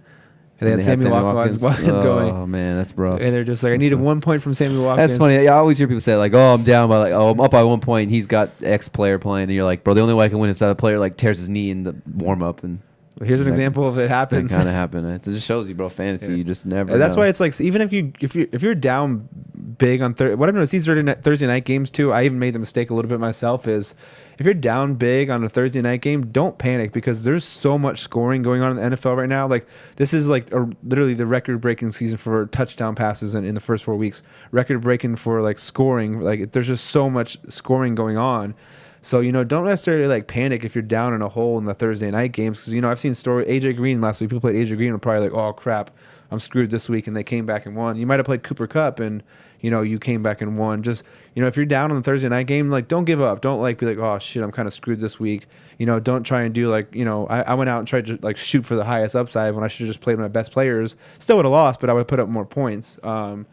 And they had Sammy Watkins going. Oh man, that's rough. And they're just I needed 1 point from Sammy Watkins. That's funny. I always hear people say I'm down by I'm up by 1 point. He's got X player playing, and you're like, bro, the only way I can win is if that player tears his knee in the warm up. And here's an example of it happens. That kind of happened. It just shows you, bro. Fantasy, you just never. And that's know. why it's even if you're down big on what I've noticed these Thursday night games too. I even made the mistake a little bit myself. Is if you're down big on a Thursday night game, don't panic because there's so much scoring going on in the NFL right now. This is literally the record-breaking season for touchdown passes in the first 4 weeks. Record-breaking for scoring. There's just so much scoring going on. So, don't necessarily panic if you're down in a hole in the Thursday night games. Because, I've seen AJ Green last week. People played AJ Green and were probably oh, crap, I'm screwed this week. And they came back and won. You might have played Cooper Kupp and, you came back and won. Just, if you're down on the Thursday night game, don't give up. Don't be oh, shit, I'm kind of screwed this week. Don't try and do I went out and tried to shoot for the highest upside when I should have just played my best players. Still would have lost, but I would have put up more points. So,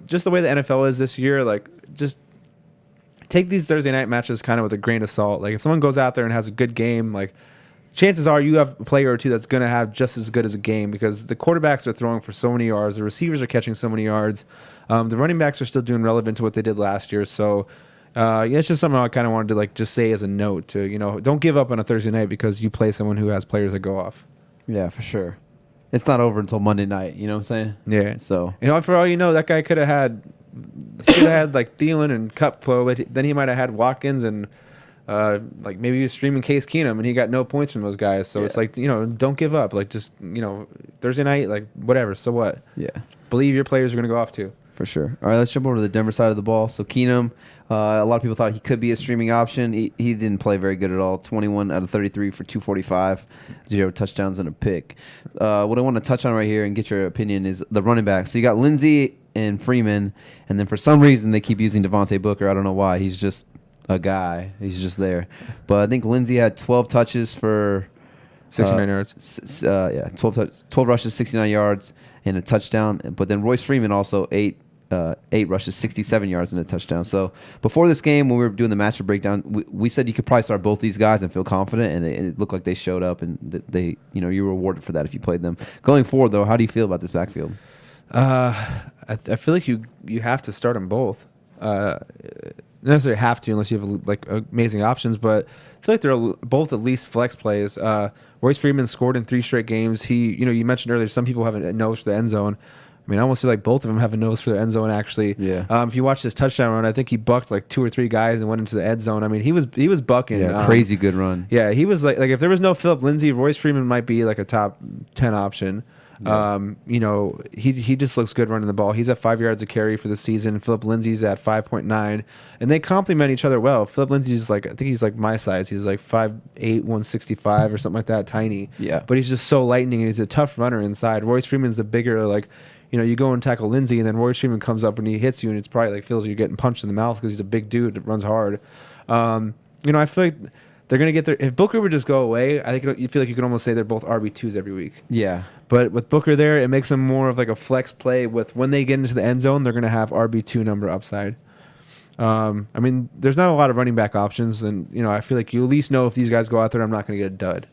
just the way the NFL is this year, just take these Thursday night matches kind of with a grain of salt. If someone goes out there and has a good game, chances are you have a player or two that's going to have just as good as a game because the quarterbacks are throwing for so many yards, the receivers are catching so many yards, the running backs are still doing relevant to what they did last year. So it's just something I kind of wanted to just say as a note to don't give up on a Thursday night because you play someone who has players that go off. Yeah, for sure. It's not over until Monday night. You know what I'm saying? Yeah. So for all that guy could have had. Should have had Thielen and Kupp, but then he might have had Watkins and maybe he was streaming Case Keenum and he got no points from those guys. So it's don't give up. Just Thursday night, whatever. So what? Yeah. Believe your players are going to go off too. For sure. All right, let's jump over to the Denver side of the ball. So Keenum, a lot of people thought he could be a streaming option. He didn't play very good at all. 21 out of 33 for 245, 0 touchdowns and a pick. What I want to touch on right here and get your opinion is the running back. So you got Lindsey and Freeman, and then for some reason they keep using Devontae Booker. I don't know why. He's just a guy. He's just there. But I think Lindsey had 12 touches for 69 yards. 12 rushes, 69 yards, and a touchdown. But then Royce Freeman also 8 rushes, 67 yards, and a touchdown. So before this game, when we were doing the matchup breakdown, we said you could probably start both these guys and feel confident, and it looked like they showed up, and they you were rewarded for that if you played them. Going forward, though, how do you feel about this backfield? I feel like you have to start them both. necessarily have to unless you have like amazing options, but I feel like they're both at least flex plays. Royce Freeman scored in 3 straight games. He, you mentioned earlier some people have a nose for the end zone. I mean, I almost feel like both of them have a nose for the end zone. Actually, Yeah. If you watch this touchdown run, I think he bucked like 2 or 3 guys and went into the end zone. I mean, he was bucking. Yeah, crazy good run. Yeah, he was like if there was no Philip Lindsay, Royce Freeman might be like a top 10 option. Yeah. He just looks good running the ball. He's at 5 yards a carry for the season. Philip Lindsay's at 5.9, and they complement each other well. Philip Lindsay's I think he's like my size. He's like 5'8", 165 or something like that, tiny. Yeah. But he's just so lightning, and he's a tough runner inside. Royce Freeman's the bigger you go and tackle Lindsay, and then Royce Freeman comes up and he hits you, and it's probably like feels like you're getting punched in the mouth because he's a big dude that runs hard. I feel like they're gonna get their. If Booker would just go away, I think you feel like you could almost say they're both RB2s every week. Yeah. But with Booker there, it makes them more of like a flex play. With when they get into the end zone, they're gonna have RB2 number upside. There's not a lot of running back options, and I feel like you at least know if these guys go out there, I'm not gonna get a dud.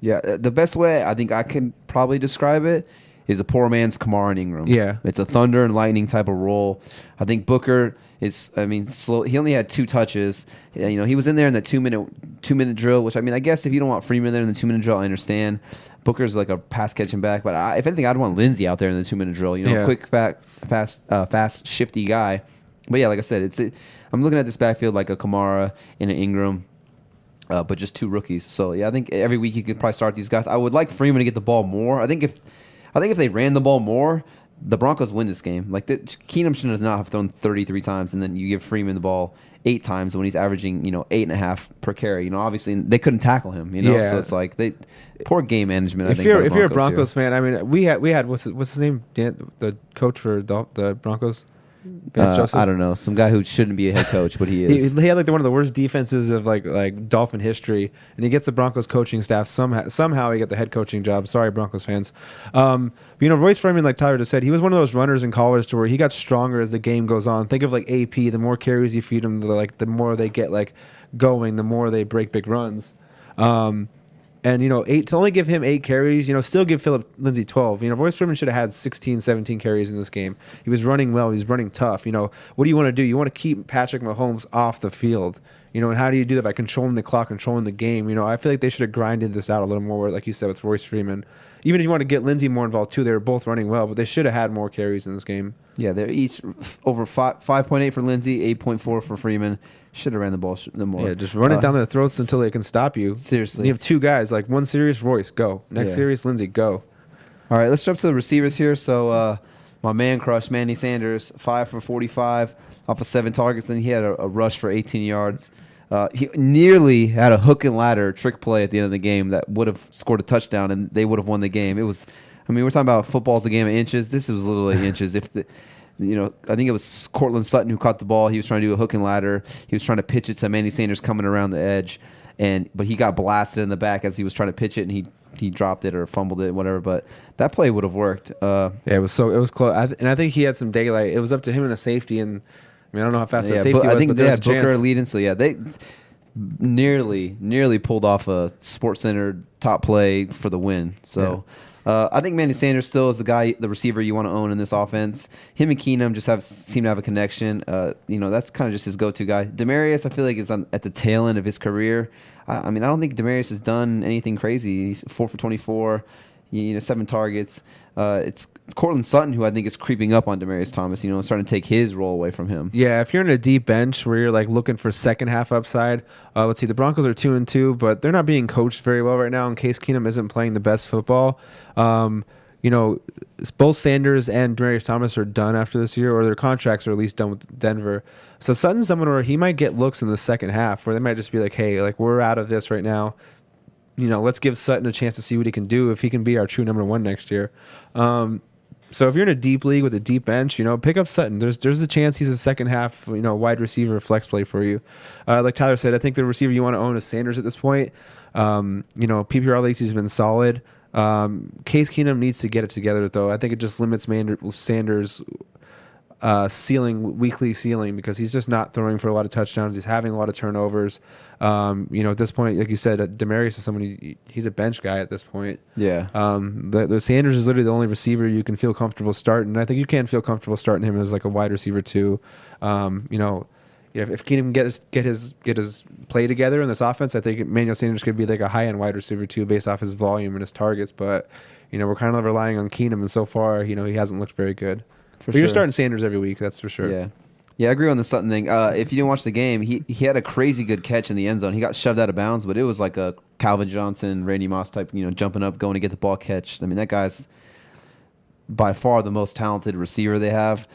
Yeah, the best way I think I can probably describe it is a poor man's Kamara and Ingram. Yeah. It's a thunder and lightning type of role. I think Booker is, slow. He only had 2 touches. He was in there in the 2-minute drill, which, I guess if you don't want Freeman there in the 2-minute drill, I understand. Booker's like a pass catching back, but if anything, I'd want Lindsey out there in the 2-minute drill. Quick, fast, shifty guy. But yeah, like I said, I'm looking at this backfield like a Kamara and an Ingram. But just 2 rookies. So yeah, I think every week you could probably start these guys. I would like Freeman to get the ball more. I think if they ran the ball more, the Broncos win this game. Like Keenum should not have thrown 33 times, and then you give Freeman the ball 8 times when he's averaging 8.5 per carry. Obviously they couldn't tackle him. Yeah. So it's like poor game management. If you're a Broncos fan, we had what's his name? Dan, the coach for the Broncos. I don't know, some guy who shouldn't be a head coach, but he is. He had like one of the worst defenses of like Dolphin history, and he gets the Broncos coaching staff somehow he got the head coaching job. Sorry, Broncos fans. Royce Freeman, like Tyler just said, he was one of those runners in college to where he got stronger as the game goes on. Think of like AP. The more carries you feed them, the more they get going, the more they break big runs. And, 8 to only give him 8 carries, still give Philip Lindsay 12. Royce Freeman should have had 16, 17 carries in this game. He was running well. He was running tough. What do you want to do? You want to keep Patrick Mahomes off the field. And how do you do that? By controlling the clock, controlling the game. I feel like they should have grinded this out a little more, like you said, with Royce Freeman. Even if you want to get Lindsay more involved, too, they were both running well, but they should have had more carries in this game. Yeah, they're each over 5.8 for Lindsay, 8.4 for Freeman. Should have ran the ball more. Yeah, just run it down their throats until they can stop you. Seriously. You have 2 guys, like one serious Royce, go. Next Yeah. serious Lindsay, go. All right, let's jump to the receivers here. So my man crush, Manny Sanders, 5 for 45 off of 7 targets. Then he had a rush for 18 yards. He nearly had a hook and ladder trick play at the end of the game that would have scored a touchdown, and they would have won the game. It was, we're talking about football's a game of inches. This was literally inches. I think it was Cortland Sutton who caught the ball. He was trying to do a hook and ladder. He was trying to pitch it to Manny Sanders coming around the edge, but he got blasted in the back as he was trying to pitch it, and he dropped it or fumbled it, whatever. But that play would have worked. Yeah, it was close, and I think he had some daylight. It was up to him and a safety, and I don't know how fast that safety was. I think but they there was had a Booker chance. leading, so yeah, they nearly pulled off a SportsCenter top play for the win. So. Yeah. I think Manny Sanders still is the receiver you want to own in this offense. Him and Keenum just seem to have a connection. That's kind of just his go-to guy. Demarius, I feel like, is at the tail end of his career. I don't think Demarius has done anything crazy. He's 4 for 24, 7 targets. It's Cortland Sutton who I think is creeping up on Demarius Thomas, starting to take his role away from him. Yeah, if you're in a deep bench where you're looking for second half upside, let's see, the Broncos are 2-2, but they're not being coached very well right now in case Keenum isn't playing the best football. Both Sanders and Demarius Thomas are done after this year, or their contracts are at least done with Denver. So Sutton's someone where he might get looks in the second half where they might just be like, hey, we're out of this right now. Let's give Sutton a chance to see what he can do if he can be our true number 1 next year. So if you're in a deep league with a deep bench, pick up Sutton. There's a chance he's a second half, wide receiver flex play for you. Like Tyler said, I think the receiver you want to own is Sanders at this point. PPR leagues he's been solid. Case Keenum needs to get it together though. I think it just limits Sanders' weekly ceiling because he's just not throwing for a lot of touchdowns. He's having a lot of turnovers. At this point, like you said, Demarius is someone he's a bench guy at this point. Yeah. The Sanders is literally the only receiver you can feel comfortable starting. And I think you can feel comfortable starting him as a wide receiver too. if Keenum can get his play together in this offense, I think Emmanuel Sanders could be like a high end wide receiver too, based off his volume and his targets. But we're kind of relying on Keenum, and so far, he hasn't looked very good. But you're starting Sanders every week, that's for sure. Yeah. Yeah, I agree on the Sutton thing. If you didn't watch the game, he had a crazy good catch in the end zone. He got shoved out of bounds, but it was like a Calvin Johnson, Randy Moss type, jumping up, going to get the ball catch. I mean, that guy's by far the most talented receiver they have.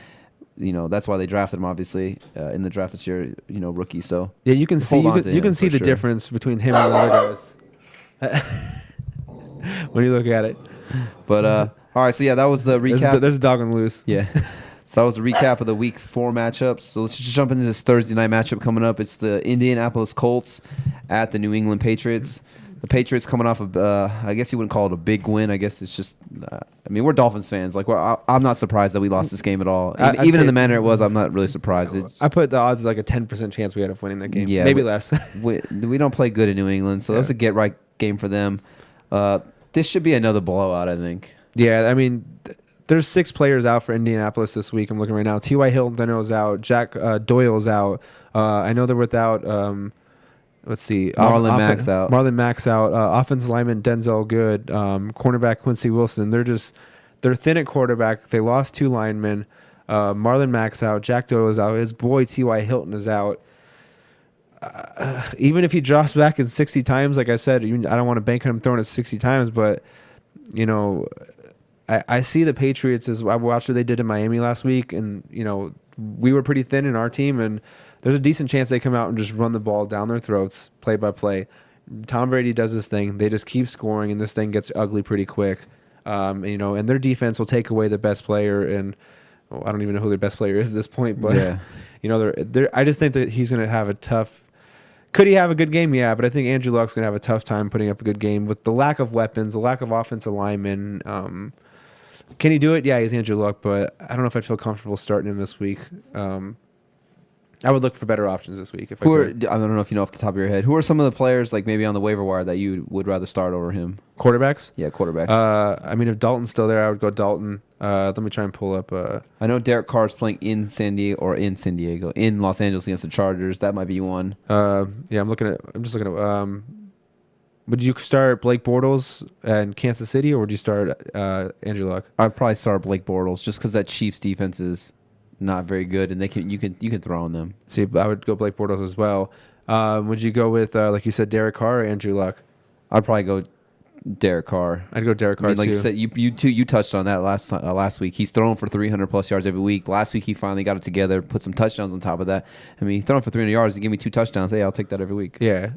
That's why they drafted him, obviously, in the draft this year, rookie. So yeah, you can see the sure. difference between him and the other guys when you look at it. But all right, so yeah, that was the recap. There's a dog on the loose. Yeah. So that was a recap of the Week 4 matchups. So let's just jump into this Thursday night matchup coming up. It's the Indianapolis Colts at the New England Patriots. The Patriots coming off of, I guess you wouldn't call it a big win. I guess it's just, we're Dolphins fans. Like, I'm not surprised that we lost this game at all. Even in the manner it was, I'm not really surprised. I put the odds like a 10% chance we had of winning that game. Yeah, maybe less. we don't play good in New England, so that was a get-right game for them. This should be another blowout, I think. Yeah, there's 6 players out for Indianapolis this week. I'm looking right now. T.Y. Hilton is out. Jack Doyle's out. I know they're without, let's see. Marlon Mack's out. Marlon Mack's out. Offensive lineman Denzel Good. Cornerback Quincy Wilson. They're thin at quarterback. They lost 2 linemen. Marlon Mack's out. Jack Doyle is out. His boy T.Y. Hilton is out. Even if he drops back in 60 times, like I said, I don't want to bank on him throwing it 60 times, but, I see the Patriots as I watched what they did in Miami last week, and we were pretty thin in our team, and there's a decent chance they come out and just run the ball down their throats, play by play. Tom Brady does this thing; they just keep scoring, and this thing gets ugly pretty quick. And their defense will take away the best player, and I don't even know who their best player is at this point, but yeah. I just think that he's going to have a tough. Could he have a good game? Yeah, but I think Andrew Luck's going to have a tough time putting up a good game with the lack of weapons, the lack of offensive linemen. Can he do it? Yeah, he's Andrew Luck, but I don't know if I'd feel comfortable starting him this week. I would look for better options this week. I don't know if you know off the top of your head. Who are some of the players, like maybe on the waiver wire, that you would rather start over him? Quarterbacks? Yeah, quarterbacks. If Dalton's still there, I would go Dalton. Let me try and pull up. I know Derek Carr's playing in Los Angeles against the Chargers. That might be one. I'm just looking at. Would you start Blake Bortles in Kansas City, or would you start Andrew Luck? I'd probably start Blake Bortles just because that Chiefs defense is not very good, and you can throw on them. See, I would go Blake Bortles as well. Would you go with like you said, Derek Carr or Andrew Luck? I'd probably go Derek Carr. I'd go Derek Carr like too. You said, you touched on that last week. He's throwing for 300 plus yards every week. Last week he finally got it together, put some touchdowns on top of that. He's throwing for 300 yards. He gave me 2 touchdowns. Hey, I'll take that every week. Yeah,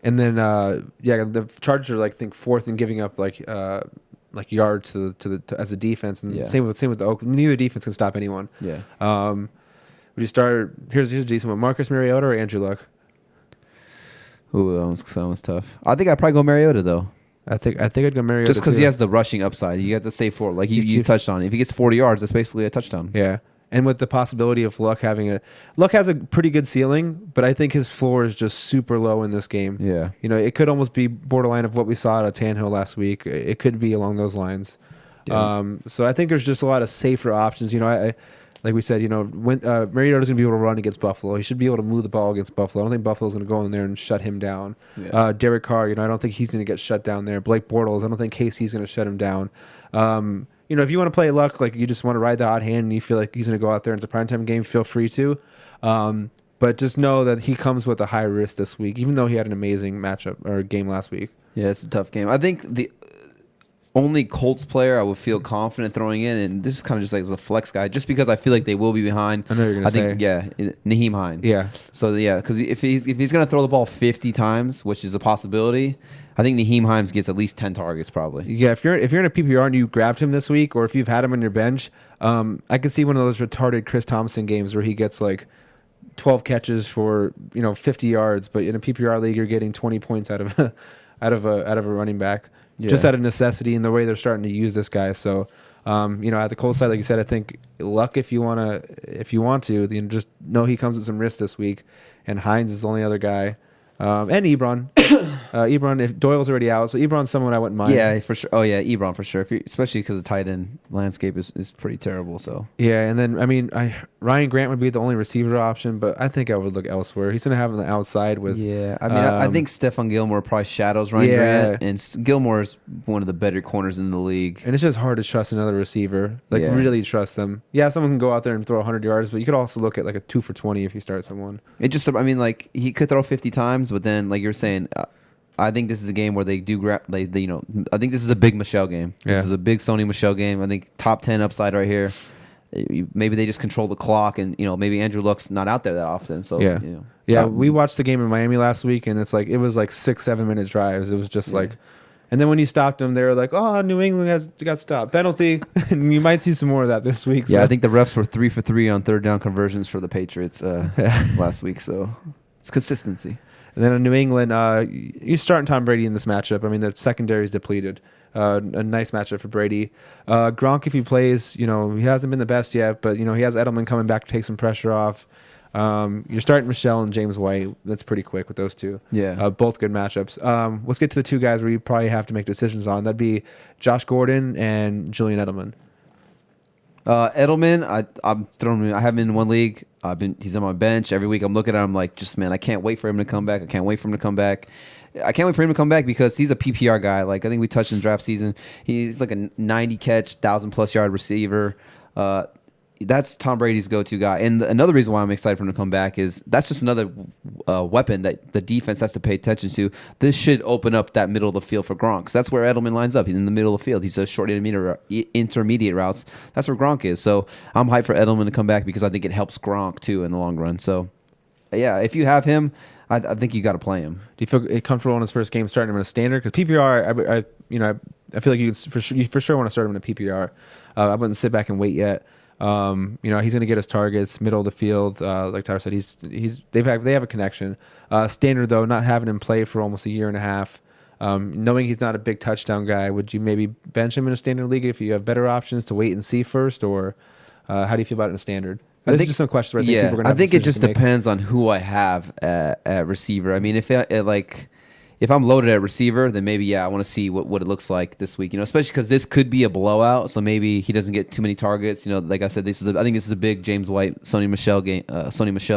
and then the Chargers are like fourth in giving up like yards as a defense, and same with the Oakland. Neither defense can stop anyone. Yeah. Would you start? Here's a decent one: Marcus Mariota or Andrew Luck? Ooh, that was tough. I think I'd probably go Mariota though. I think I'd go Mariota just because he too. has the rushing upside. You have to stay forward, like you touched on. If he gets 40 yards, that's basically a touchdown. Yeah, and with the possibility of Luck has a pretty good ceiling, but I think his floor is just super low in this game. Yeah, it could almost be borderline of what we saw at Tannehill last week. It could be along those lines. Yeah. So I think there's just a lot of safer options. Like we said, when Mariota's going to be able to run against Buffalo. He should be able to move the ball against Buffalo. I don't think Buffalo's going to go in there and shut him down. Yeah. Derek Carr, I don't think he's going to get shut down there. Blake Bortles, I don't think KC's going to shut him down. If you want to play Luck, like you just want to ride the hot hand and you feel like he's going to go out there and it's a primetime game, feel free to. But just know that he comes with a high risk this week, even though he had an amazing matchup or game last week. Yeah, it's a tough game. I think the only Colts player I would feel confident throwing in, and this is kind of just like as a flex guy, just because I feel like they will be behind. I know you're going to say. Yeah, Naheem Hines. Yeah. So, yeah, because if he's going to throw the ball 50 times, which is a possibility, I think Naheem Hines gets at least 10 targets probably. Yeah, if you're in a PPR and you grabbed him this week, or if you've had him on your bench, I could see one of those retarded Chris Thompson games where he gets like 12 catches for 50 yards, but in a PPR league you're getting 20 points out of a running back. Yeah. Just out of necessity and the way they're starting to use this guy. So, at the Colts side, like you said, I think Luck if you want to, just know he comes with some risk this week, and Hines is the only other guy, and Ebron. Ebron, if Doyle's already out, so Ebron's someone I wouldn't mind. Yeah, for sure. Oh yeah, Ebron for sure. Especially because the tight end landscape is pretty terrible. So Yeah, and then Ryan Grant would be the only receiver option, but I think I would look elsewhere. He's gonna have him on the outside with. yeah, I mean, I think Stephon Gilmore probably shadows Ryan Grant, and Gilmore is one of the better corners in the league. And it's just hard to trust another receiver. Like Yeah. really trust them. Yeah, someone can go out there and throw 100 yards, but you could also look at like a 2 for 20 if you start someone. It just, I mean, like he could throw 50 times, but then, like you're saying, I think this is a game where they do grab. They, I think this is a big Michelle game. Yeah. This is a big Sony Michelle game. I think top 10 upside right here. Maybe they just control the clock, and maybe Andrew Luck's not out there that often. So Yeah. Yeah, we watched the game in Miami last week, and it was like 6-7 minute drives. It was just like, and then when you stopped them, they were like, "Oh, New England got stopped, penalty." And you might see some more of that this week. Yeah, so. I think the refs were 3 for 3 on third down conversions for the Patriots last week. So it's consistency. And then in New England, you're starting Tom Brady in this matchup. I mean, the secondary is depleted. A nice matchup for Brady. Gronk, if he plays, he hasn't been the best yet, but he has Edelman coming back to take some pressure off. You're starting Michelle and James White. That's pretty quick with those two. Yeah. Both good matchups. Let's get to the two guys where you probably have to make decisions on. That'd be Josh Gordon and Julian Edelman. Edelman, I'm throwing him. I have him in one league. He's on my bench every week. I'm looking at him like, I can't wait for him to come back. I can't wait for him to come back. I can't wait for him to come back because he's a PPR guy. Like I think we touched in draft season. He's like a 90 catch, 1,000+ yard receiver. That's Tom Brady's go-to guy. And another reason why I'm excited for him to come back is that's just another weapon that the defense has to pay attention to. This should open up that middle of the field for Gronk. Because that's where Edelman lines up. He's in the middle of the field. He's a short intermediate routes. That's where Gronk is. So I'm hyped for Edelman to come back because I think it helps Gronk too in the long run. So yeah, if you have him, I think you got to play him. Do you feel comfortable in his first game starting him in a standard? Because PPR, I feel like you for sure want to start him in a PPR. I wouldn't sit back and wait yet. He's going to get his targets, middle of the field. Like Tyler said, they have a connection. Standard though, not having him play for almost a year and a half, knowing he's not a big touchdown guy, would you maybe bench him in a standard league if you have better options to wait and see first, or how do you feel about it in a standard? I think just some questions. Where I think people are gonna have I think it decisions just to make. depends on who I have at receiver. I mean, if I'm loaded at receiver, then maybe I want to see what it looks like this week. Especially because this could be a blowout, so maybe he doesn't get too many targets. Like I said, I think this is a big James White, Sony Michelle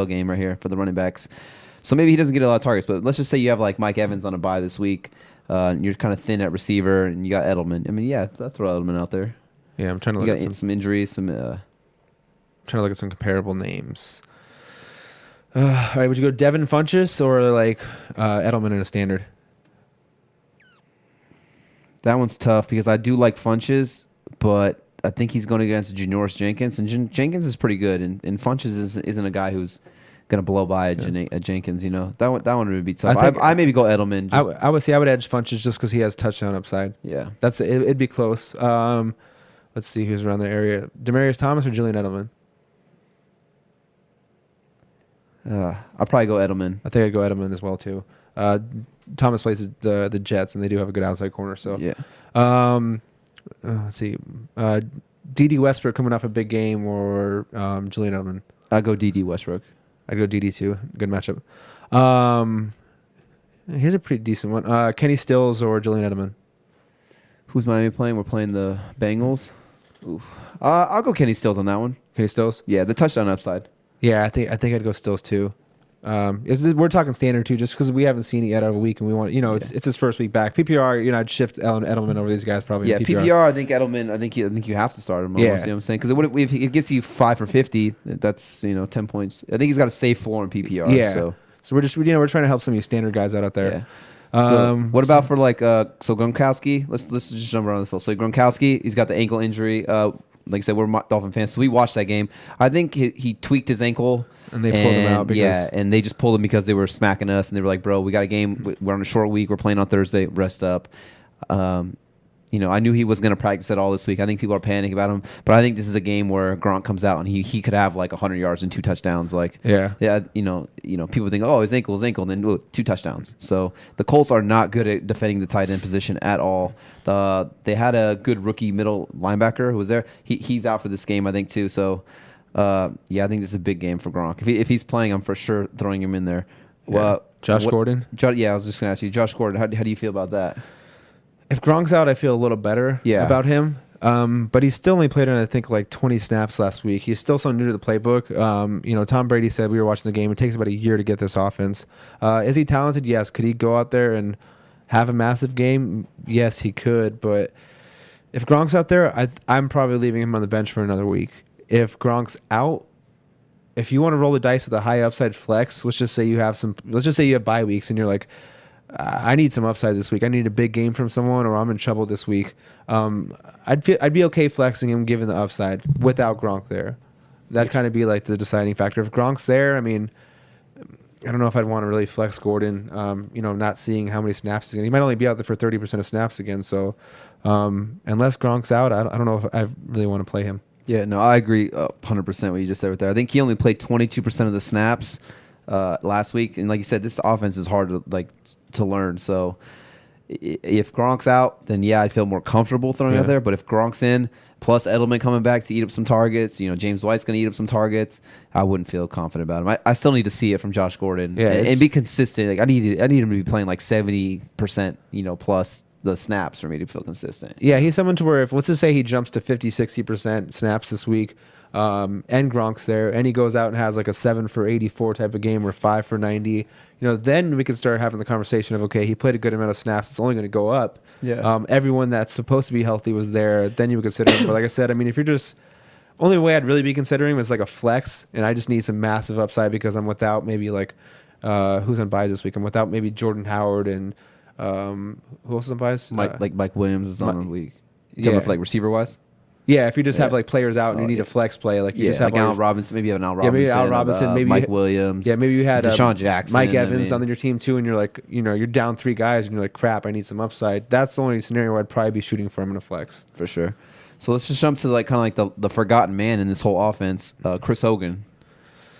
game right here for the running backs. So maybe he doesn't get a lot of targets. But let's just say you have like Mike Evans on a bye this week. You're kind of thin at receiver, and you got Edelman. I mean, yeah, I'll throw Edelman out there. Yeah, I'm trying to You look got at some injuries, trying to look at some comparable names. All right, would you go Devin Funchess or like Edelman in a standard? That one's tough because I do like Funches, but I think he's going against Janoris Jenkins, and Jenkins is pretty good, and Funches isn't a guy who's going to blow by a Jenkins. That one would be tough. I maybe go Edelman. I would say I would edge Funches just because he has touchdown upside. Yeah, it'd be close. Let's see who's around the area: Demaryius Thomas or Julian Edelman. I'll probably go Edelman. I think I'd go Edelman as well too. Thomas plays the Jets, and they do have a good outside corner. So yeah. Let's see. D.D. Westbrook coming off a big game, or Julian Edelman. I'll go D.D. Westbrook. I'd go D.D. too. Good matchup. Here's a pretty decent one. Kenny Stills or Julian Edelman. Who's Miami playing? We're playing the Bengals. Oof. I'll go Kenny Stills on that one. Kenny Stills. Yeah, the touchdown upside. Yeah, I think I'd go Stills too. We're talking standard too, just because we haven't seen it yet out of a week, and we want it's his first week back. PPR, I'd shift Edelman over these guys probably. Yeah, in PPR. I think Edelman. I think you have to start him. Almost, Yeah. You know what I'm saying? Because if it gives you 5 for 50, that's 10 points. I think he's got a safe floor in PPR. Yeah. So we're just we're trying to help some of these standard guys out there. Yeah. So what about for so Gronkowski? Let's just jump around the field. So Gronkowski, he's got the ankle injury. Like I said, we're Dolphin fans, so we watched that game. I think he tweaked his ankle. And they pulled him out because and they just pulled him because they were smacking us, and they were like, "Bro, we got a game. We're on a short week. We're playing on Thursday. Rest up." I knew he was going to practice at all this week. I think people are panicking about him, but I think this is a game where Gronk comes out and he could have like 100 yards and 2 touchdowns. Like, yeah. People think, oh, his ankle, and then 2 touchdowns. So the Colts are not good at defending the tight end position at all. They had a good rookie middle linebacker who was there. He's out for this game, I think, too. So, I think this is a big game for Gronk. If he's playing, I'm for sure throwing him in there. Well, Josh Gordon. Yeah, I was just gonna ask you, Josh Gordon. How do you feel about that? If Gronk's out, I feel a little better about him. But he's still only played on, I think, like 20 snaps last week. He's still so new to the playbook. Tom Brady said, we were watching the game, it takes about a year to get this offense. Is he talented? Yes. Could he go out there and have a massive game? Yes, he could. But if Gronk's out there, I'm probably leaving him on the bench for another week. If Gronk's out, if you want to roll the dice with a high upside flex, let's just say you have bye weeks and you're like, I need some upside this week. I need a big game from someone, or I'm in trouble this week. I'd be okay flexing him given the upside without Gronk there. That'd kind of be like the deciding factor. If Gronk's there, I mean, I don't know if I'd want to really flex Gordon. Not seeing how many snaps he's going. He might only be out there for 30% of snaps again. So unless Gronk's out, I don't know if I really want to play him. Yeah, no, I agree 100% what you just said right there. I think he only played 22% of the snaps last week, and like you said, this offense is hard to learn. So if Gronk's out, then yeah, I'd feel more comfortable throwing it out there. But if Gronk's in, plus Edelman coming back to eat up some targets, James White's going to eat up some targets, I wouldn't feel confident about him. I still need to see it from Josh Gordon and be consistent. Like I need him to be playing like 70%, plus the snaps for me to feel consistent. Yeah, he's someone to where if let's just say he jumps to 50-60% snaps this week, and Gronk's there, and he goes out and has like a 7 for 84 type of game or 5 for 90, then we could start having the conversation of, okay, he played a good amount of snaps, it's only going to go up. Yeah. Everyone that's supposed to be healthy was there, then you would consider him. But like I said, I mean, if you're just only way I'd really be considering was like a flex, and I just need some massive upside because I'm without maybe like who's on buys this week? I'm without maybe Jordan Howard and who else is on buys? Mike Williams is on a week. Yeah. For like receiver wise. Yeah, if you just have like players out and you need a flex play, like you just have like Allen Robinson, maybe you have an Allen Robinson. maybe Allen Robinson, maybe Mike Williams. Yeah, maybe you had Deshaun Jackson, Mike Evans on your team too, and you're like, you're down 3 guys, and you're like, crap, I need some upside. That's the only scenario where I'd probably be shooting for him in a flex for sure. So let's just jump to like kind of like the forgotten man in this whole offense, Chris Hogan.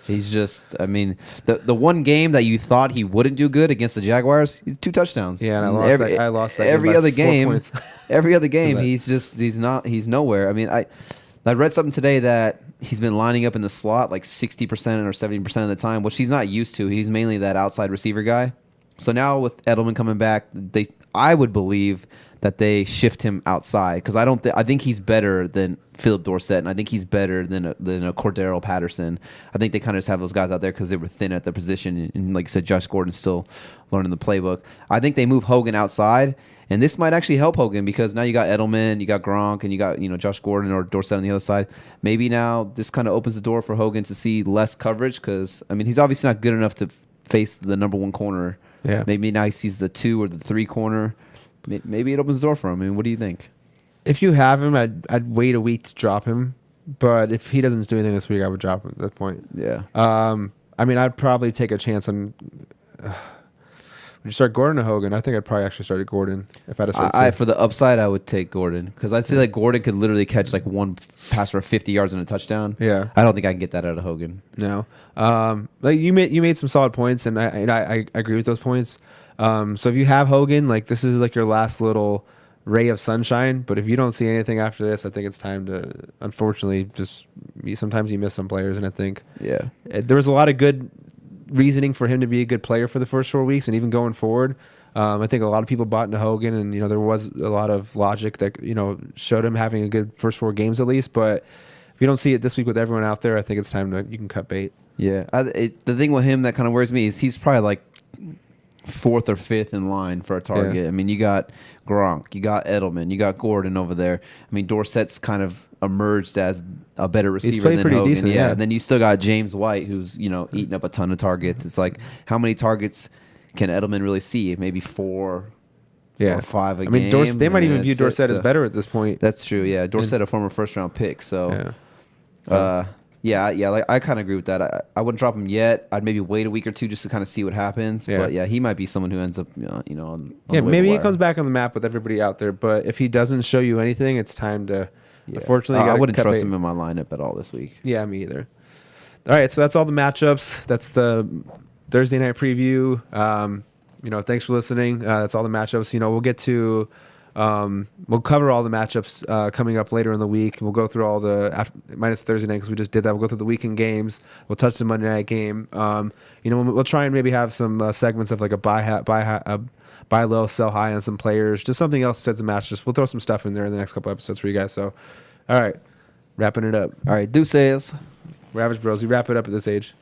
He's just, I mean, the one game that you thought he wouldn't do good against the Jaguars, 2 touchdowns. Yeah, and I lost that every game by other 4 game. points. Every other game, he's nowhere. I mean, I read something today that he's been lining up in the slot like 60% or 70% of the time, which he's not used to. He's mainly that outside receiver guy. So now with Edelman coming back, I would believe that they shift him outside because I think he's better than Philip Dorsett, and I think he's better than a Cordero Patterson. I think they kind of just have those guys out there because they were thin at the position, and like I said, Josh Gordon's still learning the playbook. I think they move Hogan outside, and this might actually help Hogan because now you got Edelman, you got Gronk, and you got Josh Gordon or Dorsett on the other side. Maybe now this kind of opens the door for Hogan to see less coverage because I mean he's obviously not good enough to face the number 1 corner. Yeah. Maybe now he sees the 2 or the 3 corner. Maybe it opens the door for him. I mean, what do you think? If you have him, I'd wait a week to drop him. But if he doesn't do anything this week, I would drop him at that point. Yeah. I mean, I'd probably take a chance on. Would you start Gordon or Hogan? I think I'd probably actually start Gordon if I had for the upside, I would take Gordon because I feel like Gordon could literally catch like one pass for 50 yards and a touchdown. Yeah. I don't think I can get that out of Hogan. No. Like you made some solid points, and I agree with those points. So if you have Hogan, like this is like your last little ray of sunshine. But if you don't see anything after this, I think it's time to, unfortunately, sometimes you miss some players. And I think there was a lot of good reasoning for him to be a good player for the first 4 weeks and even going forward. I think a lot of people bought into Hogan, and there was a lot of logic that showed him having a good first 4 games at least. But if you don't see it this week with everyone out there, I think it's time you can cut bait. Yeah, the thing with him that kind of worries me is he's probably like 4th or 5th in line for a target. Yeah. I mean, you got Gronk, you got Edelman, you got Gordon over there. I mean, Dorsett's kind of emerged as a better receiver than pretty Hogan. decent, yeah. And then you still got James White, who's eating up a ton of targets. It's like, how many targets can Edelman really see? Maybe 4 or 5 a game. I mean, they might even view Dorsett as better at this point. That's true. Yeah, Dorsett, a former first-round pick. So, like I kind of agree with that. I wouldn't drop him yet. I'd maybe wait a week or 2 just to kind of see what happens. Yeah. But yeah, he might be someone who ends up, on maybe he comes back on the map with everybody out there. But if he doesn't show you anything, it's time to. Yeah. Unfortunately, I wouldn't trust him in my lineup at all this week. Yeah, me either. All right, so that's all the matchups. That's the Thursday night preview. Thanks for listening. That's all the matchups. We'll get to We'll cover all the matchups coming up later in the week. We'll go through all the minus Thursday night because we just did that. We'll go through the weekend games. We'll touch the Monday night game. We'll try and maybe have some segments of like a buy low, sell high on some players. Just something else besides the match. Just we'll throw some stuff in there in the next couple episodes for you guys. So, all right, wrapping it up. All right, deuces. We're average bros. We wrap it up at this age.